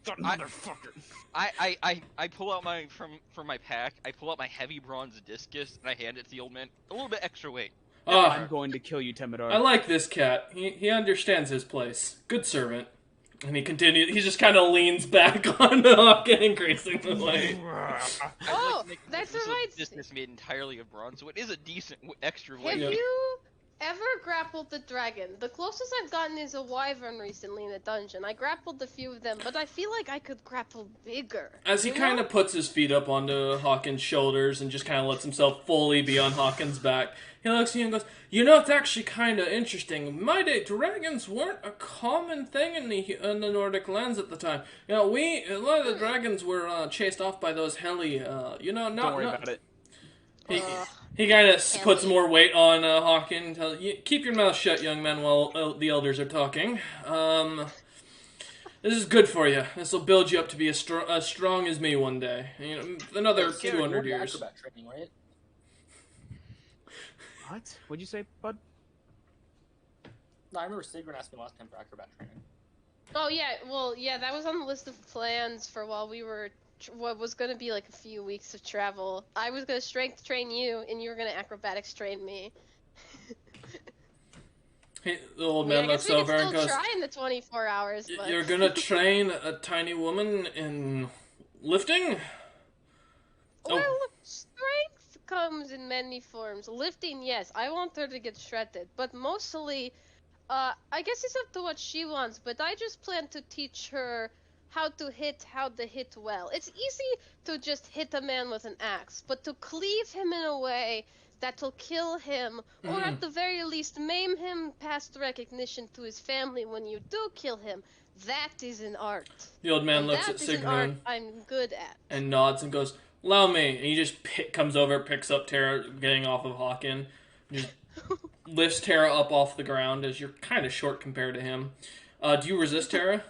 Motherfucker. I pull out from my pack. I pull out my heavy bronze discus and I hand it to the old man. A little bit extra weight. I'm going to kill you, Temidor. I like this cat. He understands his place. Good servant. And he continues. He just kind of leans back on the Hawken, increasing the weight. That provides. Discus made entirely of bronze, so it is a decent extra weight. Have you ever never grappled the dragon. The closest I've gotten is a wyvern recently in a dungeon. I grappled a few of them, but I feel like I could grapple bigger. As he kind of puts his feet up onto Hawkins' shoulders and just kind of lets himself fully be on Hawkins' back, he looks at you and goes, "You know, it's actually kind of interesting. In my day, dragons weren't a common thing in the Nordic lands at the time. You know, a lot of the dragons were chased off by those heli. Don't worry about it." He kind of puts more weight on Hawkins. Tells you, "Keep your mouth shut, young man, while the elders are talking. This is good for you. This will build you up to be as strong as me one day. You know, another 200 years." Acrobat training, right? What? What'd you say, bud? No, I remember Sigrun asked me last time for acrobat training. Oh yeah, well yeah, that was on the list of plans for while we were what was going to be like a few weeks of travel. I was going to strength train you, and you were going to acrobatics train me. The old man looks over and goes, try in the 24 hours, but... "You're gonna train a tiny woman in lifting?" Well, look, strength comes in many forms. Lifting, yes, I want her to get shredded, but mostly, I guess it's up to what she wants, but I just plan to teach her how to hit well. It's easy to just hit a man with an axe, but to cleave him in a way that'll kill him, or at the very least maim him past recognition to his family when you do kill him, that is an art. The old man looks at Sigrun I'm good at. And nods and goes, "Allow me." And he just comes over, picks up Tara getting off of Hawken, just lifts Tara up off the ground as you're kind of short compared to him. Do you resist, Tara?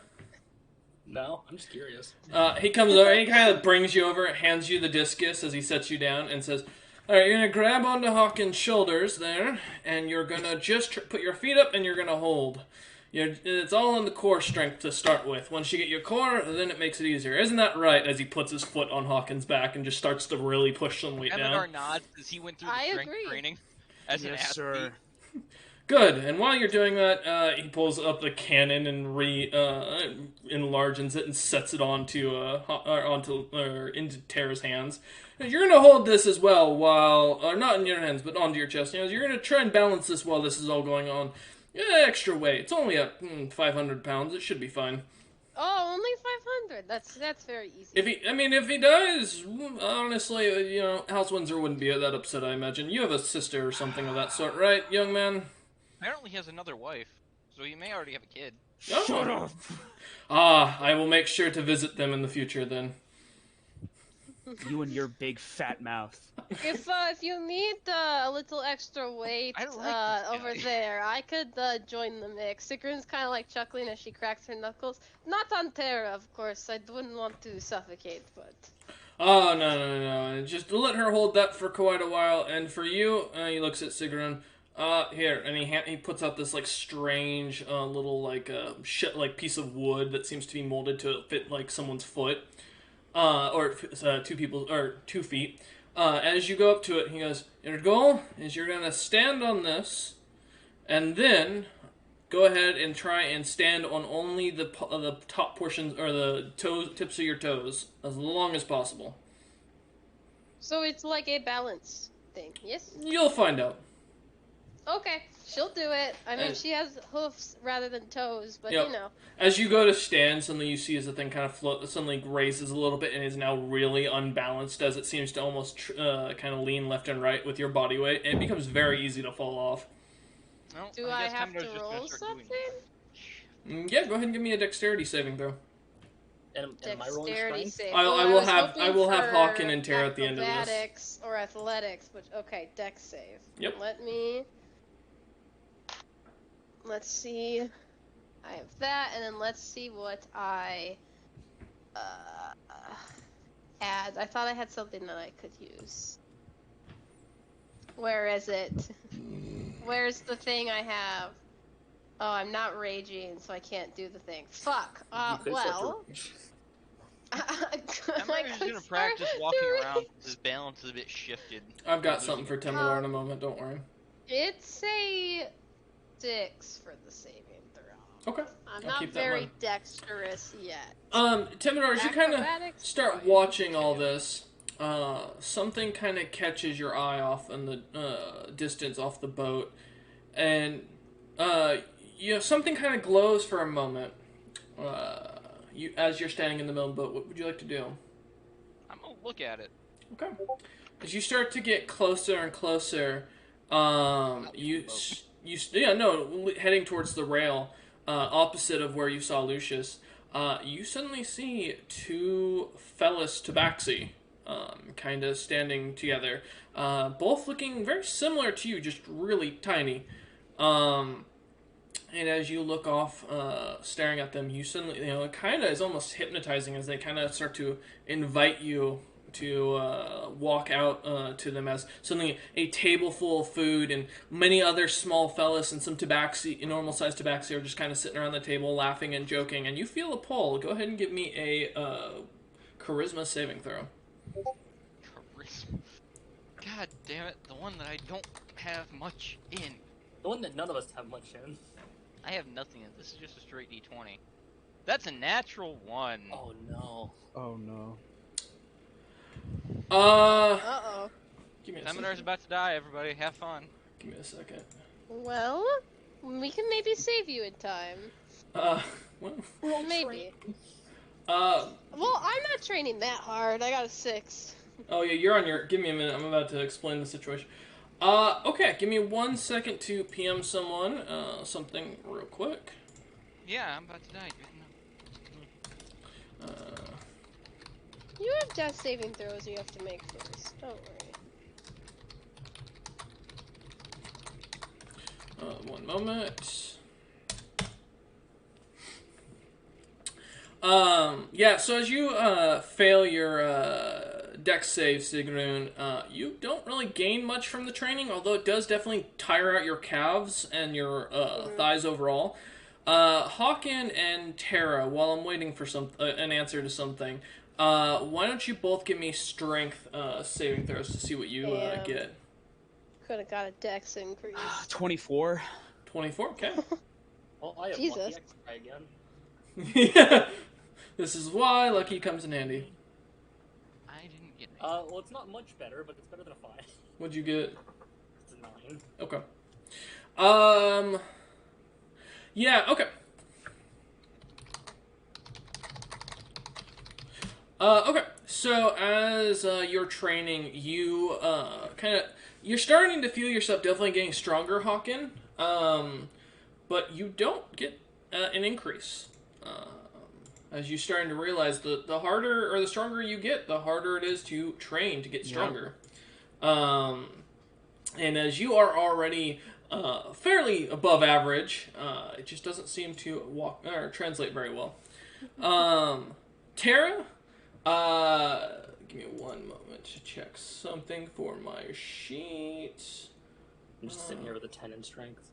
No, I'm just curious. He comes over and he kind of brings you over, hands you the discus as he sets you down and says, "Alright, you're going to grab onto Hawkins' shoulders there, and you're going to just put your feet up and you're going to hold. It's all in the core strength to start with. Once you get your core, then it makes it easier. Isn't that right?" As he puts his foot on Hawkins' back and just starts to really push some weight down. Adara nods as he went through the strength training as an athlete. Sir. Good. And while you're doing that, he pulls up the cannon and enlarges it and sets it into Tara's hands. You're gonna hold this as well while, not in your hands, but onto your chest. You know, you're gonna try and balance this while this is all going on. Extra weight. It's only 500 pounds. It should be fine. Oh, only 500. That's very easy. If he dies, honestly, House Windsor wouldn't be that upset. I imagine you have a sister or something of that sort, right, young man? Apparently he has another wife, so he may already have a kid. Oh. Shut up! I will make sure to visit them in the future then. You and your big fat mouth. If you need a little extra weight over there, I could join the mix. Sigrun's kind of like chuckling as she cracks her knuckles. Not on Terra, of course. I wouldn't want to suffocate, but... Oh, no. Just let her hold that for quite a while. And for you, he looks at Sigrun. Here, and he puts out this, like, strange, little, piece of wood that seems to be molded to fit, like, someone's foot. Or 2 feet. As you go up to it, he goes, "Your goal is you're gonna stand on this, and then go ahead and try and stand on only the top portions, or the tips of your toes, as long as possible." So it's like a balance thing, yes? You'll find out. Okay, she'll do it. I mean, she has hoofs rather than toes, but Yep. As you go to stand, suddenly you see as the thing kind of suddenly raises a little bit and is now really unbalanced as it seems to almost kind of lean left and right with your body weight, and it becomes very easy to fall off. Well, do I have to roll something? Yeah, go ahead and give me a dexterity saving throw. Am I rolling strength? I will have Hawken and Tara at the end of this. Acrobatics or athletics, but okay, dex save. Yep. Let's see. I have that, and then let's see what I add. I thought I had something that I could use. Where is it? Where's the thing I have? Oh, I'm not raging, so I can't do the thing. Fuck. Well. I'm just gonna practice walking around. His balance is a bit shifted. I've got something for Timidor in a moment. Don't worry. It's a 6 for the saving throw. Okay. I'm not very dexterous yet. Timidor, as you kind of start watching all this, something kind of catches your eye off in the distance off the boat, and something kind of glows for a moment. As you're standing in the middle of the boat, what would you like to do? I'm gonna look at it. Okay. As you start to get closer and closer, heading towards the rail, opposite of where you saw Lucius, you suddenly see two Fellas Tabaxi, kind of standing together, both looking very similar to you, just really tiny. And as you look off, staring at them, you suddenly, it kind of is almost hypnotizing as they kind of start to invite you to walk out to them, as suddenly a table full of food and many other small fellas and some tabaxi, normal-sized tabaxi, are just kind of sitting around the table laughing and joking, and you feel a pull. Go ahead and give me a charisma saving throw. Charisma. God damn it, the one that I don't have much in. The one that none of us have much in. I have nothing in. This is just a straight D20. That's a natural 1. Oh no. Oh no. Uh-oh. Give me a Seminar's second. about to die, everybody. Have fun. Give me a second. Well, we can maybe save you in time. Well, Maybe. Well, I'm not training that hard. I got a 6. oh yeah, you're on your... Give me a minute. I'm about to explain the situation. Okay. Give me 1 second to PM someone, something real quick. Yeah, I'm about to die. You have death saving throws you have to make first. Don't worry. 1 moment. Yeah, so as you fail your dex save, Sigrun, you don't really gain much from the training, although it does definitely tire out your calves and your thighs overall. Hawken and Tara, while I'm waiting for an answer to something, why don't you both give me strength saving throws to see what you get? Could have got a dex increase. 24. 24, okay. Well, I have Jesus. lucky X again. Yeah. This is why lucky comes in handy. I didn't get it. Well, it's not much better, but it's better than a 5. What'd you get? It's a 9. Okay. Yeah, okay. Okay, so as you're training, you you're starting to feel yourself definitely getting stronger, Hawken, but you don't get an increase. As you're starting to realize the harder or the stronger you get, the harder it is to train to get stronger. Yep. And as you are already fairly above average, it just doesn't seem to walk or translate very well. Tara, give me 1 moment to check something for my sheet. I'm just sitting here with a 10 in strength.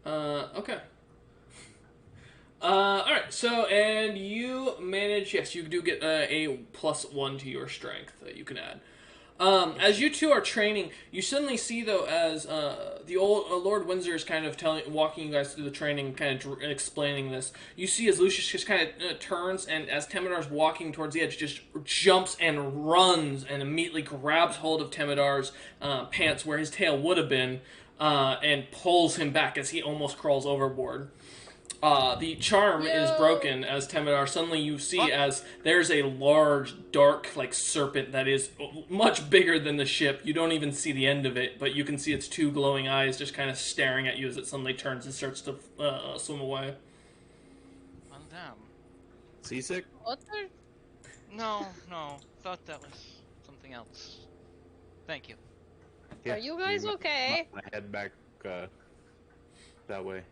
Okay. Alright, so, and you manage, yes, you do get a +1 to your strength that you can add. As you two are training, you suddenly see, though, as the old Lord Windsor is kind of walking you guys through the training, kind of explaining this. You see as Lucius just kind of turns, and as Temedar's walking towards the edge, just jumps and runs and immediately grabs hold of Temedar's pants where his tail would have been, and pulls him back as he almost crawls overboard. The charm is broken as Temedar suddenly you see as there's a large, dark, serpent that is much bigger than the ship. You don't even see the end of it, but you can see its 2 glowing eyes just kind of staring at you as it suddenly turns and starts to swim away. Well, damn. Seasick? What the? No. Thought that was something else. Thank you. Are you guys okay? My head back that way.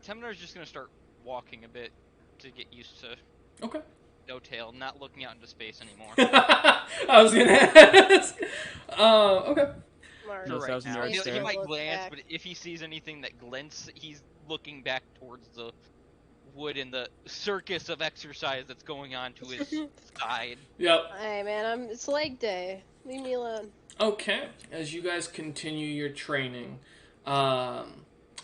Temedar's just gonna start walking a bit to get used to Okay. no tail, not looking out into space anymore. I was gonna ask. Okay. Mark. No, For that was in now. your He stare. might Look glance, back. but if he sees anything that glints, he's looking back towards the wood and the circus of exercise that's going on to his side. Yep. Hey man, it's leg day. Leave me alone. Okay. As you guys continue your training, a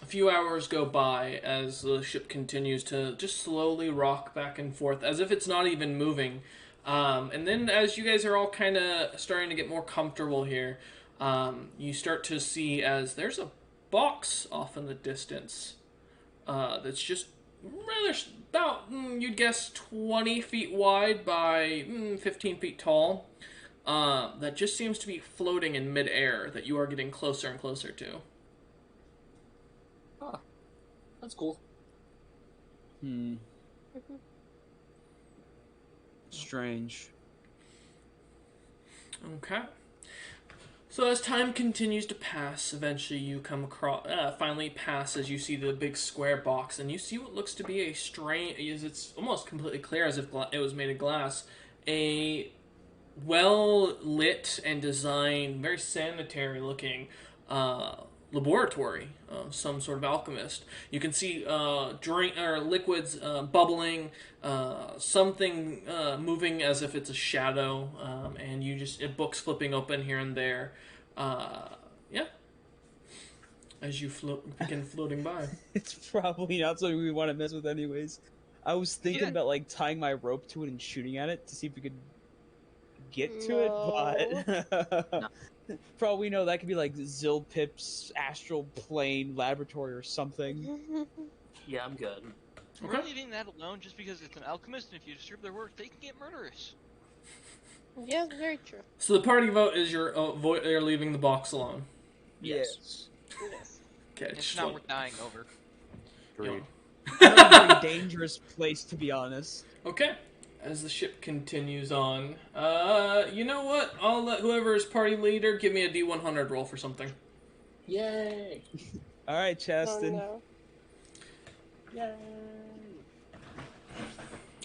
few hours go by as the ship continues to just slowly rock back and forth, as if it's not even moving. And then as you guys are all kind of starting to get more comfortable here, you start to see as there's a box off in the distance that's just rather about, you'd guess, 20 feet wide by 15 feet tall. That just seems to be floating in midair that you are getting closer and closer to. Ah, that's cool. Strange. Okay. So as time continues to pass, eventually you come across, finally pass as you see the big square box, and you see what looks to be a strange, it's almost completely clear as if it was made of glass, a well-lit and designed, very sanitary-looking laboratory of some sort of alchemist. You can see liquids bubbling, something moving as if it's a shadow, and books flipping open here and there. As you begin floating by. It's probably not something we want to mess with anyways. I was thinking about like tying my rope to it and shooting at it to see if we could get to it, but probably no, that could be like Zilpip's astral plane laboratory or something. Yeah, I'm good. We're leaving that alone just because it's an alchemist, and if you disturb their work, they can get murderous. Yeah, very true. So the party vote is you're leaving the box alone. Yes. Okay, it's not worth dying over. Agreed. A very dangerous place, to be honest. Okay. As the ship continues on, you know what? I'll let whoever is party leader give me a D100 roll for something. Yay! All right, Chastin. Oh, no. Yay!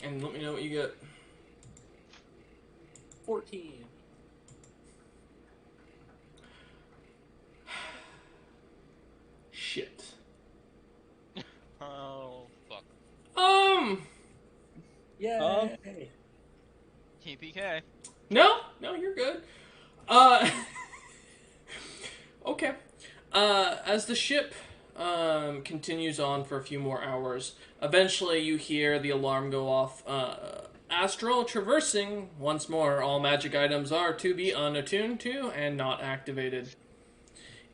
And let me know what you get. 14. Shit. Oh, fuck. Yay! TPK. No, you're good. Okay. As the ship continues on for a few more hours, eventually you hear the alarm go off. Astral traversing. Once more, all magic items are to be unattuned to and not activated.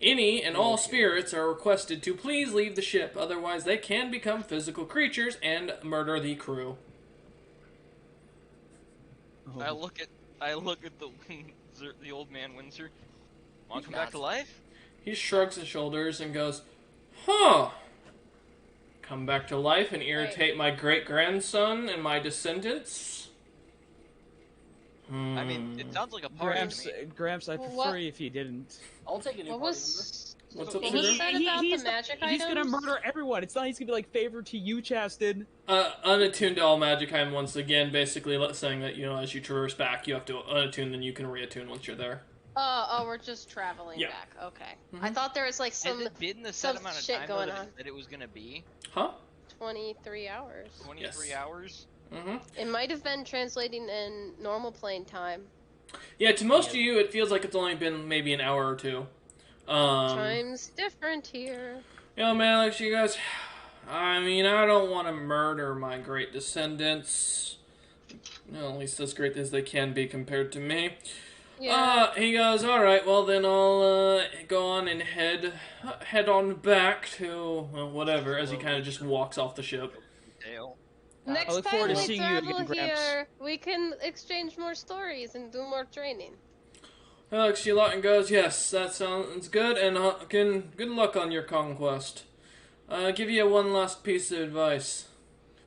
Any and all spirits are requested to please leave the ship, otherwise they can become physical creatures and murder the crew. Oh. I look at the old man Windsor. Want to come back to life? He shrugs his shoulders and goes, "Huh. Come back to life and irritate my great-grandson and my descendants?" I mean, it sounds like a party to me. Gramps, I'd prefer you if you didn't. I'll take a new What party was What's up, what Sugar? was said about the magic items? He's gonna murder everyone. It's not he's gonna be like favored to you, Chastin. Unattuned to all magic item once again, basically saying that, as you traverse back, you have to unattune, then you can reattune once you're there. Oh, we're just traveling back. Okay. I thought there was like Has some it been the set amount of shit time going that on. it was gonna be? Huh? 23 hours. 23 hours? Mm-hmm. It might have been translating in normal plane time. Yeah, to most of you, it feels like it's only been maybe an hour or two. Time's different here. Man, Alex, you guys, I mean, I don't want to murder my great descendants. At least as great as they can be compared to me. Yeah. He goes, alright, well then I'll go on and head on back to, whatever, as he kind of just walks off the ship. Dale. Next I look time forward to we seeing you travel again, Gramps. here, we can exchange more stories and do more training. Alex Lawton goes, yes, that sounds good, and good luck on your conquest. I'll give you one last piece of advice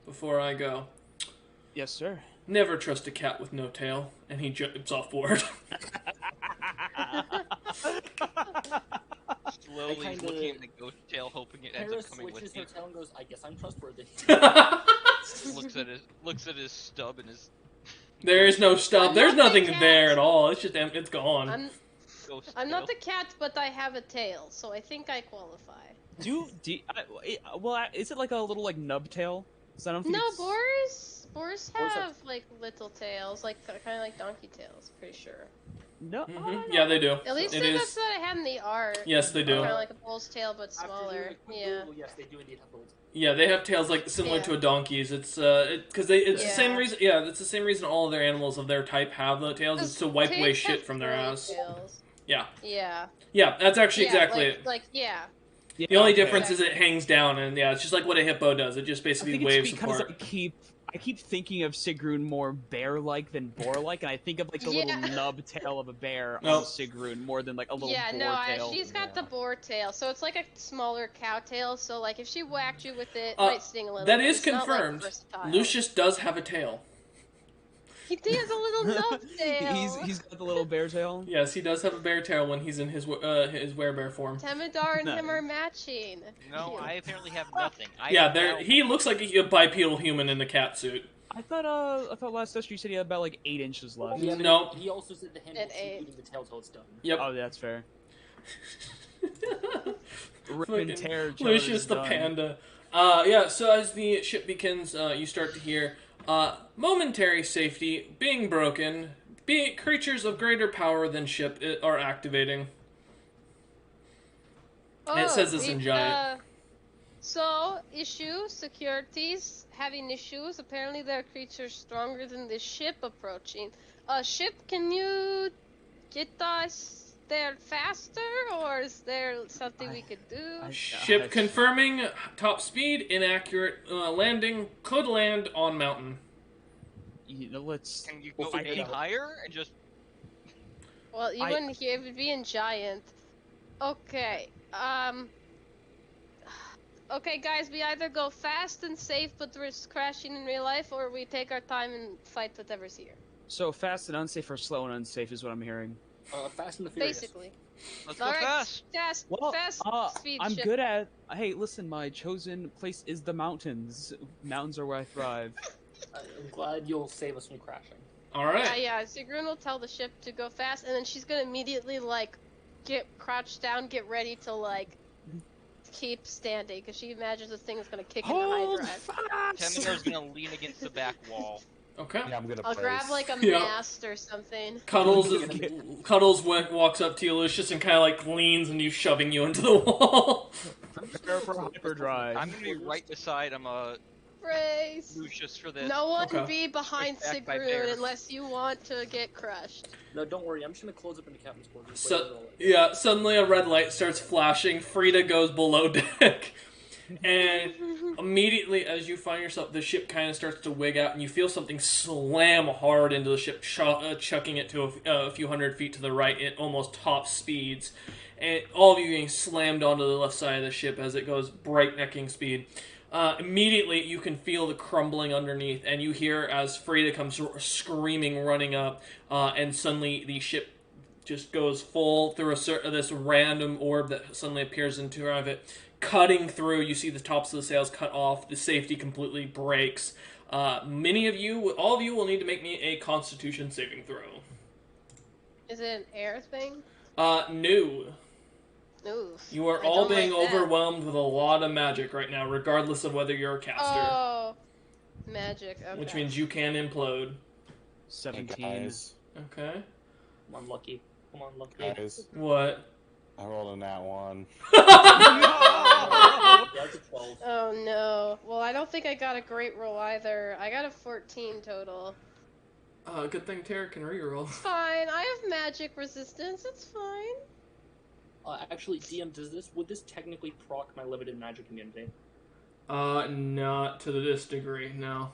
before I go. Yes, sir. Never trust a cat with no tail, and he jumps off board. Slowly looking at the ghost tail, hoping it ends up coming with switches you. her tail and goes, I guess I'm trustworthy. looks at his stub and his... There is no stub. I'm There's not the nothing cat. there at all. It's just it's gone. I'm not the cat, but I have a tail, so I think I qualify. Is it like a little like nub tail? I don't think No, it's... boars have like little tails, like kind of like donkey tails. Pretty sure. No. Yeah, they do. At least that's what I had in the art. Yes, they do. Kind of like a bull's tail, but smaller. Yeah. Yes, they do indeed have those. Yeah, they have tails like similar to a donkey's. It's because it's the same reason. Yeah, it's the same reason all of their animals of their type have the tails. It's to wipe away shit from their ass. Tails. Yeah. Yeah. Yeah, that's actually exactly it. Like yeah. Yeah, The only okay. difference is it hangs down, and yeah, it's just like what a hippo does. It just I basically think waves it's because apart. I keep thinking of Sigrun more bear-like than boar-like, and I think of like the little nub tail of a bear on Sigrun more than like a little boar tail. She's got the boar tail, so it's like a smaller cow tail. So like if she whacked you with it, it might sting a little. That but is it's not, confirmed. like, versatile. Lucius does have a tail. He has a little nub tail. He's got the little bear tail. Yes, he does have a bear tail when he's in his werebear form. Temidar and him are matching. No, I apparently have nothing. He looks like a bipedal human in the cat suit. I thought last session you said he had about like 8 inches left. Yeah, no. He also said the hand will keep eating the tail till it's done. Yep. Oh, that's fair. Lucius the panda. Yeah, so as the ship begins, you start to hear momentary safety being broken. Creatures of greater power than ship are activating. Oh, and it says this in giant. So, securities having issues. Apparently there are creatures stronger than the ship approaching. Ship, can you get us there faster, or is there something we could do? Ship confirming top speed, inaccurate landing, could land on mountain. Let's... Can you go any higher and just... Well, you wouldn't hear, it would be in giant. Okay, okay, guys, we either go fast and safe but risk crashing in real life, or we take our time and fight whatever's here. So fast and unsafe or slow and unsafe is what I'm hearing. Fast and the Furious. Basically. Let's go fast. Fast speed I'm ship. good at... Hey, listen, my chosen place is the mountains. Mountains are where I thrive. I'm glad you'll save us from crashing. Alright. Yeah, Sigrun will tell the ship to go fast, and then she's gonna immediately, like, get crouched down, get ready to, like, keep standing, because she imagines this thing is gonna kick in the high drive. Temidar's gonna lean against the back wall. Okay. Yeah, I'm gonna I'll grab, like, a Yeah. mast or something. Cuddles walks up to you, Lucius, and kind of, like, leans and you shoving you into the wall. Prepare for hyperdrive. I'm gonna be right beside Brace. Lucius for this. No one be behind Back by Sigrun bear. unless you want to get crushed. No, don't worry. I'm just gonna close up in the captain's quarters. Suddenly a red light starts flashing. Frida goes below deck. And immediately as you find yourself, the ship kind of starts to wig out, and you feel something slam hard into the ship, chucking it to a few hundred feet to the right at almost top speeds. And all of you getting slammed onto the left side of the ship as it goes breaknecking speed. Immediately, you can feel the crumbling underneath, and you hear as Frida comes screaming, running up, and suddenly the ship just goes full through this random orb that suddenly appears in front of it, cutting through. You see the tops of the sails cut off. The safety completely breaks. All of you will need to make me a Constitution saving throw. Is it an air thing? No. Oof. You are all being overwhelmed with a lot of magic right now, regardless of whether you're a caster. Oh, magic. Okay. Which means you can implode. 17. Okay. Come on, Lucky. Come on, Lucky. Guys, What? I rolled a nat 1. That's a 12. Oh no. Well, I don't think I got a great roll either. I got a 14 total. Good thing Tara can reroll. It's fine. I have magic resistance. It's fine. Actually, DM, would this technically proc my limited magic immunity? Not to this degree, no.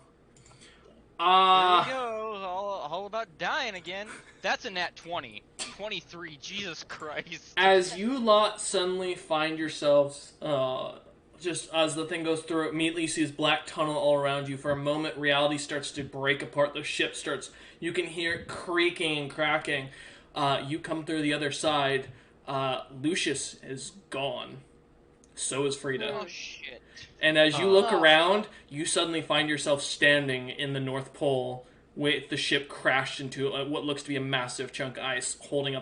Here we go. All about dying again. That's a nat 20. 23. Jesus Christ. As you lot suddenly find yourselves, just as the thing goes through, immediately you see this black tunnel all around you. For a moment, reality starts to break apart. The ship starts, you can hear it creaking and cracking. You come through the other side. Lucius is gone. So is Frida. Oh, shit. And as you look around, you suddenly find yourself standing in the North Pole with the ship crashed into what looks to be a massive chunk of ice holding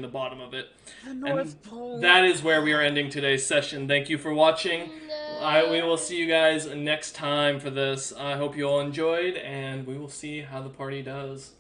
the bottom of it. The North Pole. That is where we are ending today's session. Thank you for watching. We will see you guys next time for this. I hope you all enjoyed, and we will see how the party does.